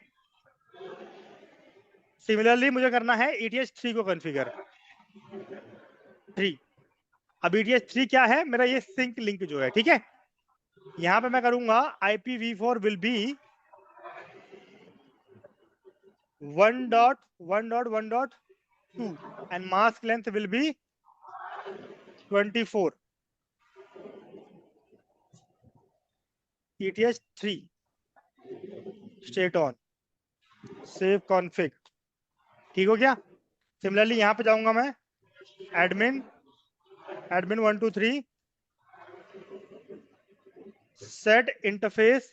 सिमिलरली मुझे करना है ETH3 को कॉन्फ़िगर 3। अब ETH3 क्या है? मेरा ये सिंक लिंक जो है, ठीक है। यहां पे मैं करूंगा IPv4 will be 1.1.1.2 and mask length will be 24. ETH3 state on save config, ठीक हो गया। सिमिलरली यहां पे जाऊंगा मैं admin 123 set interface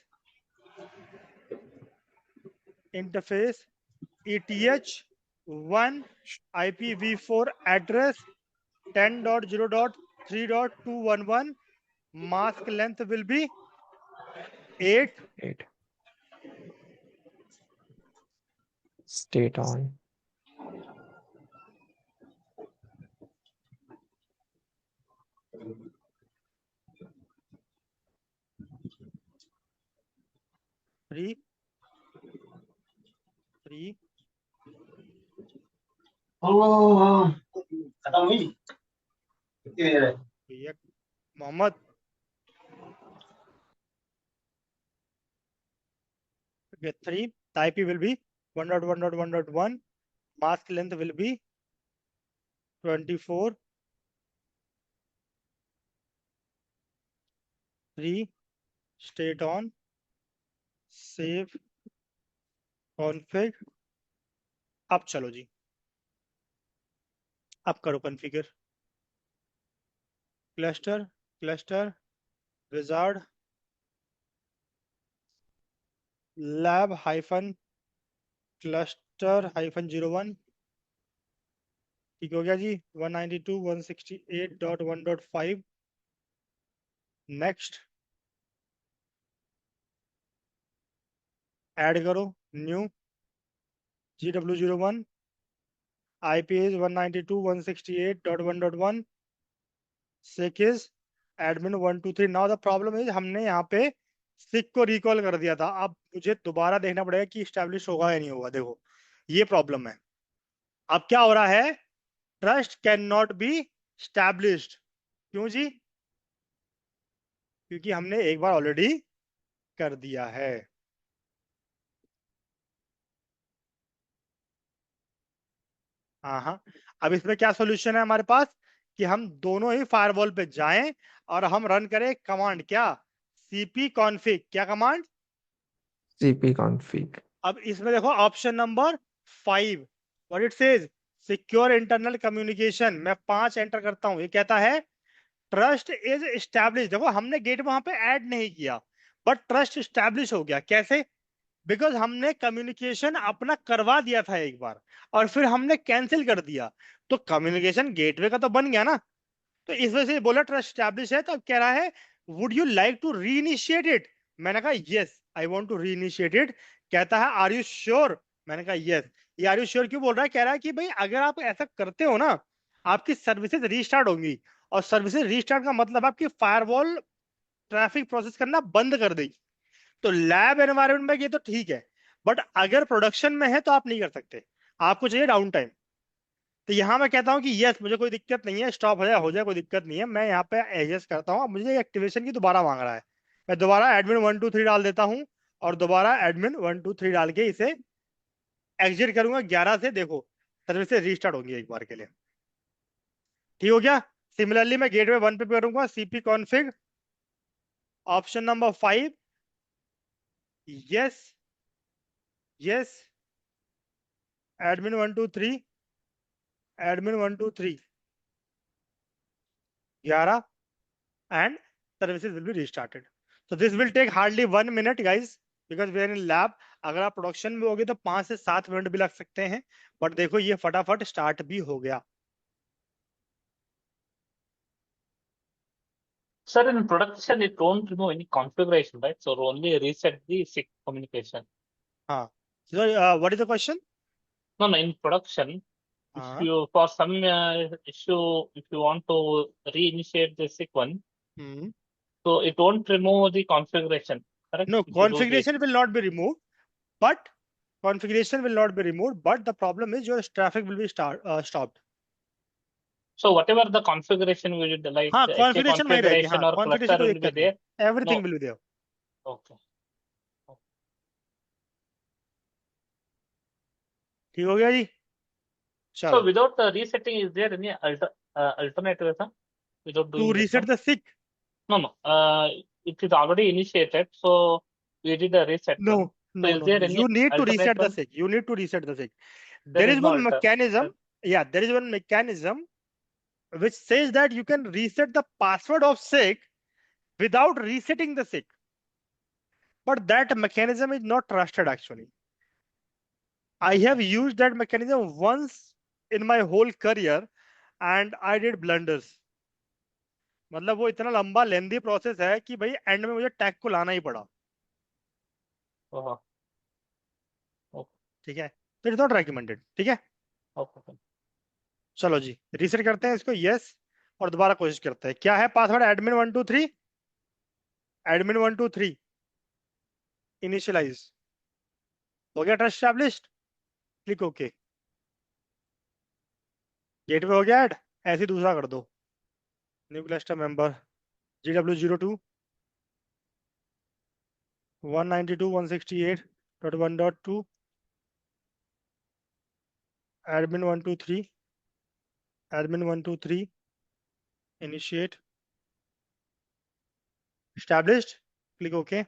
ETH1 IPv4 address 10.0.3.211 mask length will be 8 state on 3 3 खत्म हुई कितनी देर है? भैया Mohammad get 3, the IP will be 1.1.1.1, mask length will be 24, 3 state on save config। अब चलो जी, अब करो configure cluster wizard lab hyphen cluster-01, ठीक हो गया जी। 192.168.1.5 नेक्स्ट ऐड करो new GW01 IP is 192.168.1.1 sick is admin 123। Now the problem is हमने यहाँ पे सिक को रिकॉल कर दिया था। अब मुझे दोबारा देखना पड़ेगा कि स्टैब्लिश होगा या नहीं होगा। देखो ये प्रॉब्लम है। अब क्या हो रहा है? Trust can not be established. क्यों जी? क्योंकि हमने एक बार ऑलरेडी कर दिया है। हाँ, अब इसमें क्या सॉल्यूशन है हमारे पास कि हम दोनों ही फायरवॉल पे जाएं और हम रन करें कमांड, क्या? cp config। क्या कमांड? cp config अब इसमें देखो option number 5 what it says, secure internal communication. मैं 5 एंटर करता हूं। ये कहता है ट्रस्ट इज एस्टैब्लिश। देखो हमने गेट वहां पे ऐड नहीं किया बट ट्रस्ट एस्टैब्लिश हो गया। कैसे? बिकॉज हमने कम्युनिकेशन अपना करवा दिया था एक बार और फिर हमने कैंसिल कर दिया, तो कम्युनिकेशन गेटवे का तो बन गया ना। तो इस वजह से बोला ट्रस्ट स्टैब्लिश है। तो अब कह रहा है would you like to reinitiate it. मैंने कहा yes I want to reinitiate it. कहता है आर यू श्योर। मैंने कहा यस। ये आर यू श्योर क्यों बोल रहा है? कह रहा है कि भाई अगर आप ऐसा करते हो ना आपकी सर्विसेज रीस्टार्ट होंगी, और सर्विसेज रीस्टार्ट का मतलब आपकी फायरवॉल ट्रैफिक प्रोसेस करना बंद कर देगी। तो लैब एनवायरनमेंट में ये तो ठीक है, बट अगर प्रोडक्शन में है तो आप नहीं कर सकते, आपको चाहिए डाउन टाइम। तो यहां मैं कहता हूं कि यस मुझे कोई दिक्कत नहीं है, स्टॉप हो जाए कोई दिक्कत नहीं है। मैं यहाँ पे एडजस्ट करता हूँ। अब मुझे एक्टिवेशन की दोबारा मांग रहा है। मैं दोबारा एडमिन 123 डाल देता हूँ और दोबारा एडमिन 123 डाल के इसे एग्जिट करूंगा 11 से। देखो सर्विसेज रीस्टार्ट होंगी एक बार के लिए। ठीक हो गया। सिमिलरली मैं गेटवे 1 पे करूंगा cp config option number 5 yes yes admin 123 admin 1 2 3 11 and services will be restarted. So this will take hardly 1 minute guys because we are in lab. अगर आप प्रोडक्शन में होगे तो 5 से 7 मिनट भी लग सकते हैं, बट देखो ये फटाफट स्टार्ट भी हो गया. Sir, in production, it won't remove any configuration, right? So only reset the SIG communication. हाँ. So what is the question? No, in production, if हाँ. you for some issue, if you want to reinitiate the SIG one, so it won't remove the configuration, correct? No, If you do the- configuration will not be removed, but the problem is your traffic will be stopped. So whatever the configuration we did, like हाँ, the HA configuration वही रहेगी. configuration हाँ, or configuration cluster कोई will be दिक्कत नहीं. there. Everything No. will be there. Okay. ठीक हो गया जी. So चलो. without resetting, is there any alternative, sir? Without To doing this reset one? the SIG? No. It is already initiated, so we did a reset one. No, no, is no. there any You need to alternate reset the one? SIG. You need to reset the SIG. There There is is no one mechanism. Yeah, there is one mechanism which says that you can reset the password of SIG without resetting the SIG. But that mechanism is not trusted actually. I have used that mechanism once in my whole career and I did blunders. मतलब वो इतना लंबा lengthy process है कि भाई and में मुझे tag को लाना ही पड़ा. Oh, okay. ठीक है, तो इट्स नॉट रेकमेंडेड. ठीक है, Okay. चलो जी रीसेट करते हैं इसको. यस, और दोबारा कोशिश करते हैं. क्या है पासवर्ड? एडमिन 1 2 3. एडमिन 1 2 3 इनिशियलाइज हो गया. Trust established. Click okay. Gateway हो गया ऐड. ऐसे ही दूसरा कर दो. New cluster member GW02 192.168.1.2 admin 123 admin 123 initiate established. Click OK.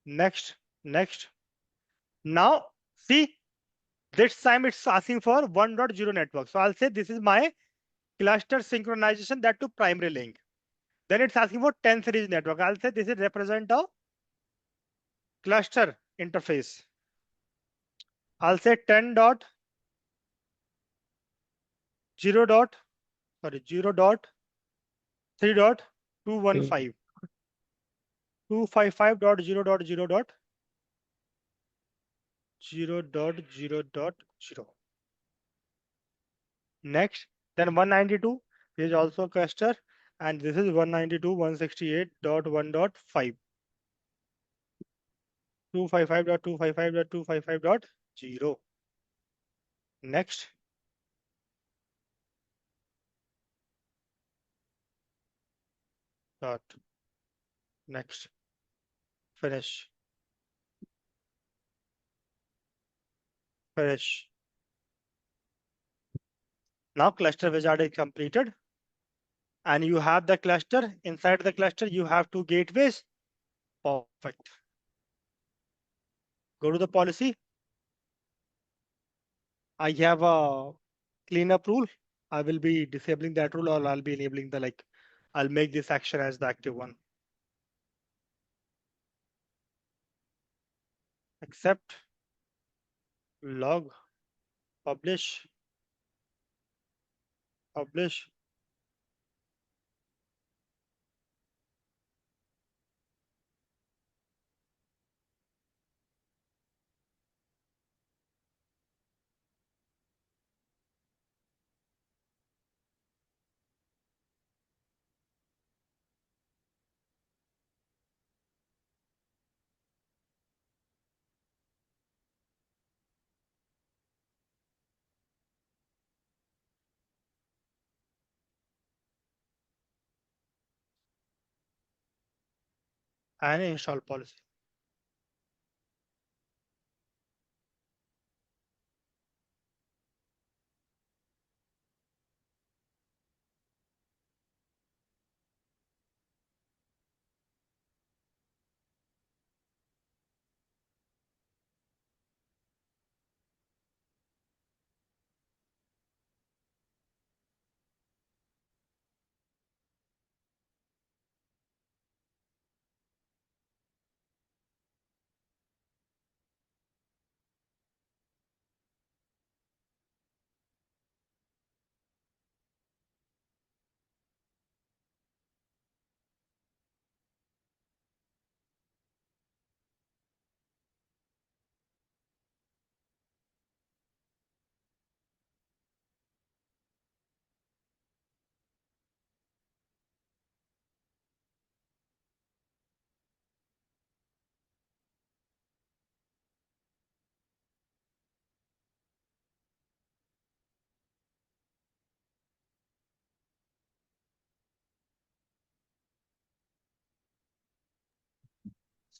Next. Now see, this time it's asking for 1.0 network. So I'll say this is my cluster synchronization, that to primary link. Then it's asking for 10 series network. I'll say this is represent a cluster interface. I'll say 10.0 0.3.215 255.0.0.0.0. Next, then 192 is also cluster, and this is 192.168.1.5 255.255.255.0. Next. Dot. Next. Finish. Now cluster wizard is completed, and you have the cluster. Inside the cluster, you have two gateways. Perfect. Go to the policy. I have a cleanup rule. I will be disabling that rule, or I'll be enabling the I'll make this action as the active one. Accept, log, publish. And install policy.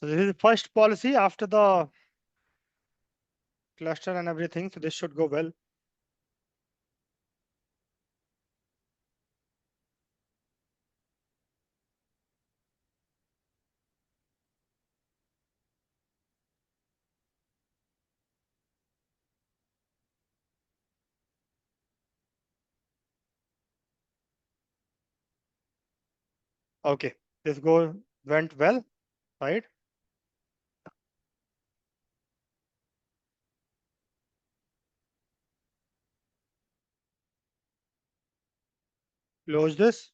So this is the first policy after the cluster and everything. So this should go well. Okay, this went well, right? Close this.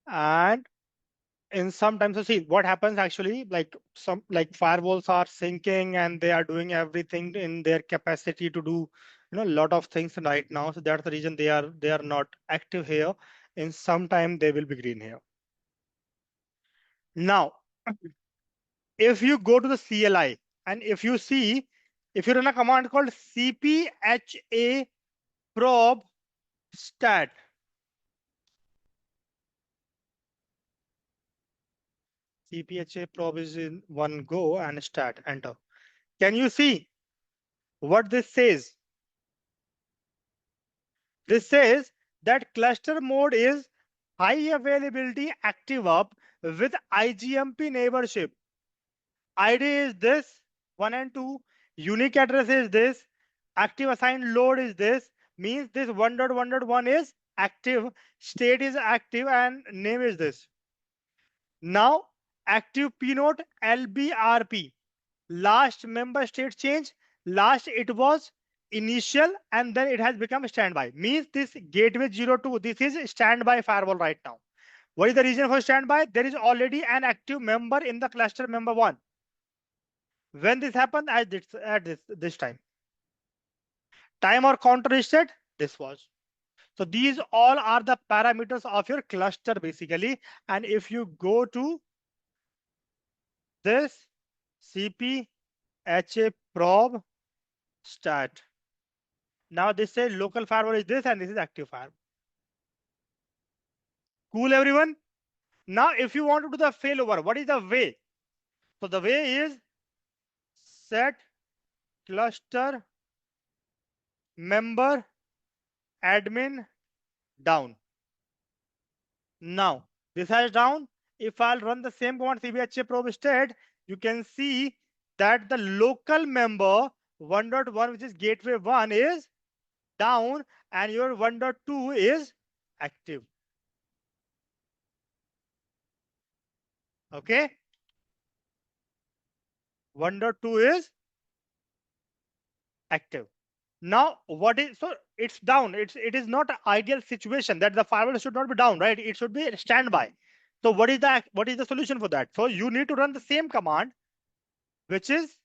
And in some time, so see what happens actually, like firewalls are syncing and they are doing everything in their capacity to do, a lot of things right now. So that's the reason they are not active here. In some time they will be green here. Now, if you go to the CLI and if you run a command called cpha probe stat, cpha probe is in one go and stat, enter. Can you see what this says? This says that cluster mode is high availability active up with IGMP neighborship. ID is this 1 and 2, unique address is this, active assigned load is this, means this 1.1.1 is active, state is active, and name is this. Now active pnode LBRP, last member state change, last it was initial and then it has become standby, means this gateway 02, this is standby firewall right now. What is the reason for standby? There is already an active member in the cluster member 1. When this happened at this time or counter is set, this was. So these all are the parameters of your cluster basically. And if you go to this cpha probe stat, now this says local firewall is this and this is active firewall. Cool, everyone? Now if you want to do the failover, what is the way? So the way is set cluster member admin down. Now this has down. If I'll run the same command cpha probe stat, you can see that the local member 1.1, which is gateway 1, is down and your 1.2 is active. Okay, 1.2 is active. Now what is, so it's down, it is not an ideal situation that the firewall should not be down, right? It should be standby. So what is the solution for that? So you need to run the same command, which is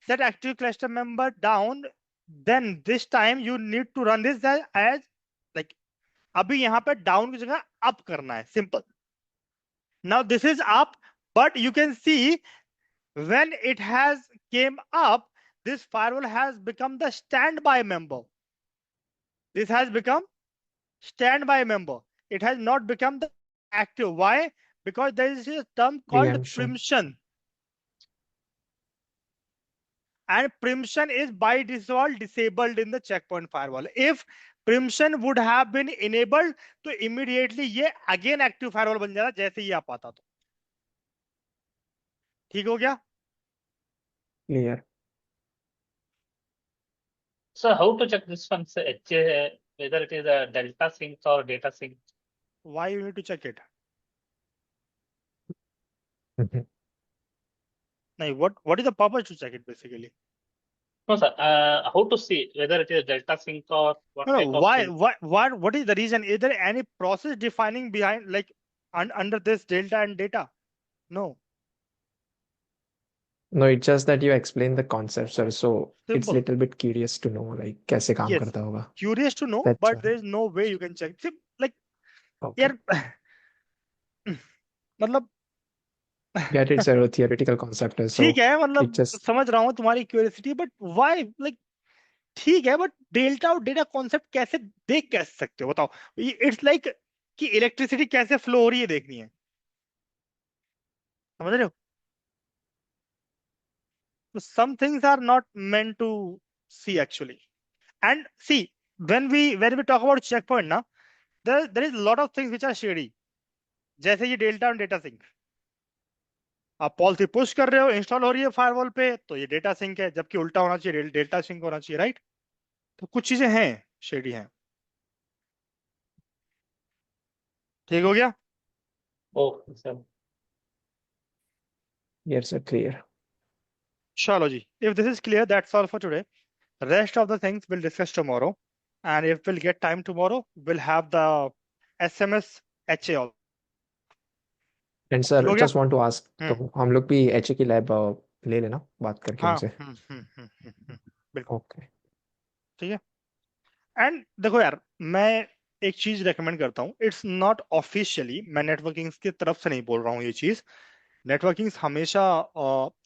set active cluster member down. Then this time you need to run this as like अभी यहाँ पे down की जगह up करना है, simple. Now this is up, but you can see when it has came up, this firewall has become the standby member. This has become standby member. It has not become the active. Why? Because there is a term called preemption. And preemption is by default disabled in the checkpoint firewall. If preemption would have been enabled, तो immediately ये again active firewall बन जाता जैसे ही आप आता तो. ठीक हो गया? Clear. So how to check this one, whether it is a delta sync or data sync? Why you need to check it? No, what is the purpose to check it basically? No, sir. How to see whether it is delta sync or what type of sync? What is the reason? Is there any process defining behind, like under this delta and data? No. No, it's just that you explain the concept, sir. So it's Simple. little bit curious to know, like कैसे काम Yes, करता होगा. curious to know, That's but why. there is no way you can check. See, like, Okay. यार, मतलब Get it, sir. Theoretical concept है. So ठीक है, it मतलब just समझ रहा हूँ तुम्हारी क्यूरियोसिटी, बट व्हाई, लाइक ठीक है, बट डेल्टा और डेटा कॉन्सेप्ट कैसे देख सकते हो बताओ? इट्स लाइक कि इलेक्ट्रिसिटी कैसे फ्लो हो रही है देखनी है, समझ रहे हो? तो some things are not meant to see actually. And see, when we talk about checkpoint ना, there is lot of things which are shady. जैसे ये डेल्टा और डेटा सिंक, आप पॉलिसी पुश कर रहे हो, इंस्टॉल हो रही है फायरवॉल पे, तो ये डेटा सिंक है, जबकि उल्टा होना चाहिए, डेल्टा सिंक होना चाहिए, राइट? तो कुछ चीजें हैं, शेडी हैं. ठीक हो गया? Okay sir. Yes, sir, clear. चलो जी, if this is clear, that's all for today. Rest of the things we'll discuss tomorrow, and if we'll get time tomorrow, we'll have the SMS HA all. And ठीक sir हो गया? Just want to ask, हम्म. तो हम लोग भी HA की lab ले लेना बात करके हाँ. उनसे. बिल्कुल. ओके. ठीक है. एंड देखो यार, मैं एक चीज रेकमेंड करता हूँ. इट्स नॉट ऑफिशियली, मैं नेटवर्किंग की तरफ से नहीं बोल रहा हूँ ये चीज. नेटवर्किंग हमेशा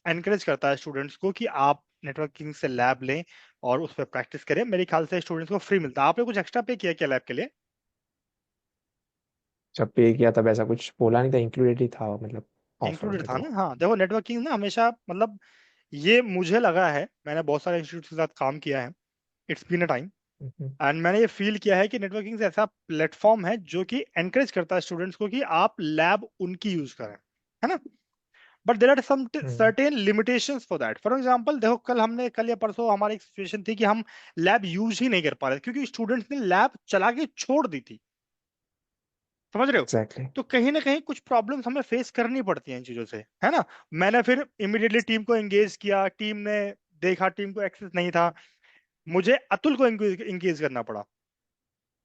एनकरेज करता है स्टूडेंट्स को कि आप नेटवर्किंग से लैब लें और उस पर प्रैक्टिस करें. मेरे ख्याल से स्टूडेंट्स को फ्री मिलता है. आपने कुछ एक्स्ट्रा पे किया क्या लैब के लिए? जब पे किया तब ऐसा कुछ बोला नहीं था, इंक्लूडेड ही था मतलब ऑफर इंक्लूडेड में था तो. ना? हाँ, देखो नेटवर्किंग ना हमेशा मतलब, ये मुझे लगा है, मैंने बहुत सारे इंस्टीट्यूट के साथ काम किया है, it's been a time, hmm. And मैंने ये फील किया है कि नेटवर्किंग ऐसा प्लेटफॉर्म है जो कि एनकरेज करता है स्टूडेंट्स को कि आप लैब उनकी यूज करें, है ना? But there are some hmm. Certain limitations for that. For example देखो, कल या परसों हमारी एक सिचुएशन थी कि हम लैब यूज ही नहीं कर पा रहे थे क्योंकि स्टूडेंट्स ने लैब चला के छोड़ दी थी. समझ रहे हो? एग्जैक्टली. तो कहीं ना कहीं कुछ प्रॉब्लम्स हमें फेस करनी पड़ती हैं इन चीजों से, है ना? मैंने फिर इमीडिएटली टीम को एंगेज किया, टीम ने देखा, टीम को एक्सेस नहीं था, मुझे अतुल को एंगेज करना पड़ा,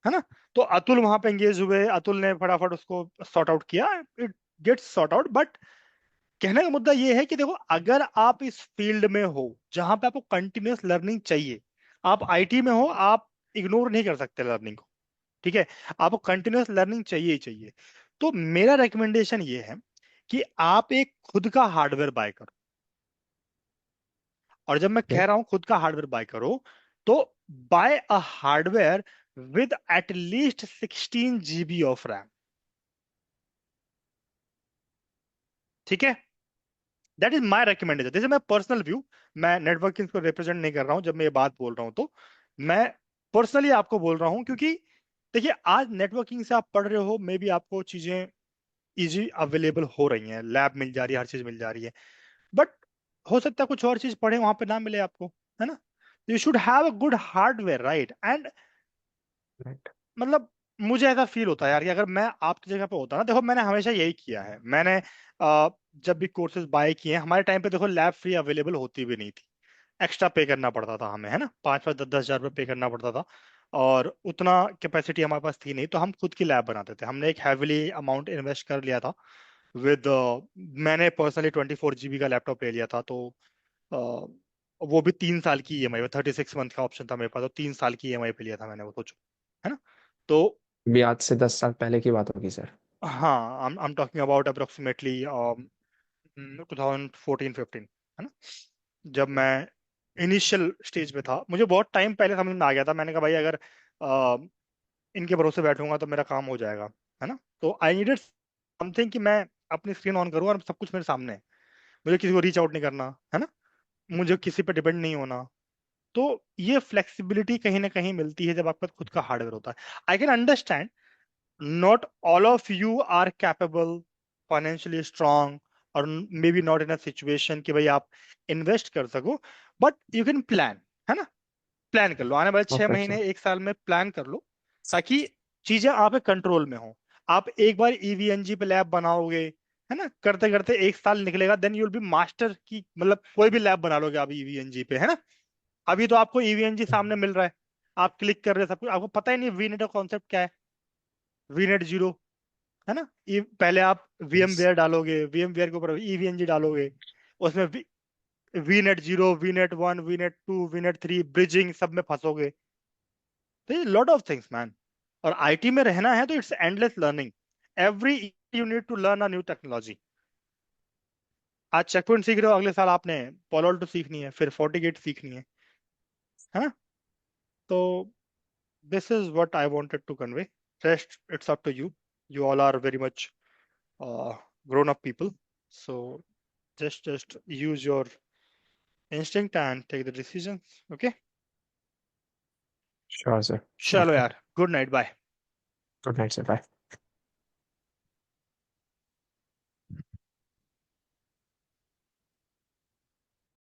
है ना? तो अतुल वहां पे एंगेज हुए, अतुल ने फटाफट उसको सॉर्ट आउट किया. It gets sort out. But कहने का मुद्दा ये है कि देखो, अगर आप इस फील्ड में हो जहां पे आपको कंटिन्यूअस लर्निंग चाहिए, आप आईटी में हो, आप इग्नोर नहीं कर सकते लर्निंग को. ठीक है? आपको कंटिन्यूअस लर्निंग चाहिए ही चाहिए. तो मेरा रिकमेंडेशन ये है कि आप एक खुद का हार्डवेयर बाय करो. और जब मैं ओके. कह रहा हूं खुद का हार्डवेयर बाय करो, तो buy a hardware with at least 16 GB of RAM. ठीक है? That is my recommendation. This is my personal view. मैं नेटवर्किंग को रिप्रेजेंट नहीं कर रहा हूं जब मैं ये बात बोल रहा हूं. तो मैं पर्सनली आपको बोल रहा हूं क्योंकि देखिए, आज नेटवर्किंग से आप पढ़ रहे हो, मे बी आपको चीजें इजी अवेलेबल हो रही हैं, लैब मिल जा रही है, हर चीज मिल जा रही है. बट हो सकता है कुछ और चीज पढ़े वहां पे ना मिले आपको, है ना? You should have a good hardware, right? And right. मतलब मुझे ऐसा फील होता है यार कि अगर मैं आपकी जगह पे होता ना, देखो मैंने हमेशा यही किया है. मैंने जब भी कोर्सेज बाय किए हैं, हमारे टाइम पे देखो लैब फ्री अवेलेबल होती भी नहीं थी, एक्स्ट्रा पे करना पड़ता था हमें, है ना? 5-5 10 10 हजार रुपये पे करना पड़ता था. और उतना कैपेसिटी हमारे पास थी नहीं, तो हम खुद की लैब बनाते थे. हमने एक हैविली अमाउंट इन्वेस्ट कर लिया था विद, मैंने पर्सनली 24 GB का लैपटॉप ले लिया था. तो वो भी 3 साल की ईएमआई में, 36 मंथ का ऑप्शन था मेरे पास, तो 3 साल की ईएमआई पे लिया था मैंने वो, सोचो, है ना? तो भी आज से 10 साल पहले की बात होगी सर. हाँ, I am talking about approximately 2014-15, है ना? जब मैं इनिशियल स्टेज में था, मुझे बहुत टाइम पहले समझ में आ गया था. मैंने कहा भाई, अगर अ, इनके भरोसे बैठूंगा तो मेरा काम हो जाएगा, है ना? तो आई नीडेड समथिंग कि मैं अपनी स्क्रीन ऑन करूँ और सब कुछ मेरे सामने है, मुझे किसी को रीच आउट नहीं करना, है ना? मुझे किसी पे डिपेंड नहीं होना. तो ये फ्लेक्सिबिलिटी कहीं ना कहीं मिलती है जब आपके पास खुद का हार्डवेयर होता है. I can understand not all of you are capable, financially strong, और may be not in a situation कि भाई आप इन्वेस्ट कर सको. बट यू कैन प्लान, है ना? प्लान कर लो, आने वाले छह परफेक्ट महीने सर. एक साल में प्लान कर लो, ताकि चीजें आप कंट्रोल में हो. आप एक बार ईवीएनजी पे लैब बनाओगे, है ना, करते करते एक साल निकलेगा, then you will be master की, मतलब कोई भी लैब बना लोगे आप ईवीएनजी पे, है ना? अभी तो आपको ईवीएनजी सामने मिल रहा है, आप क्लिक कर रहे हो, सब कुछ आपको पता ही नहीं वीनेट का कॉन्सेप्ट क्या है, वीनेट जीरो, है ना? पहले आप वीएम यस. वेयर डालोगे, वीएम वेयर के ऊपर ईवीएनजी डालोगे, उसमें vnet zero, vnet one, vnet two, vnet three, bridging, सब में फंसोगे. तो लॉट ऑफ थिंग्स मैन. और आईटी में रहना है तो it's endless learning. Every you need to learn a new technology. आज चेक पॉइंट सीख रहे हो, अगले साल आपने पॉलोल्टो सीखनी है, फिर फोर्टिगेट सीखनी है ना? तो this is what I wanted to convey. Rest it's up to you. You all are very much grown up people. So just use your instinct and take the decisions. Okay. Sure, sir. चलो Okay. यार. Good night. Bye. Good night, sir. Bye.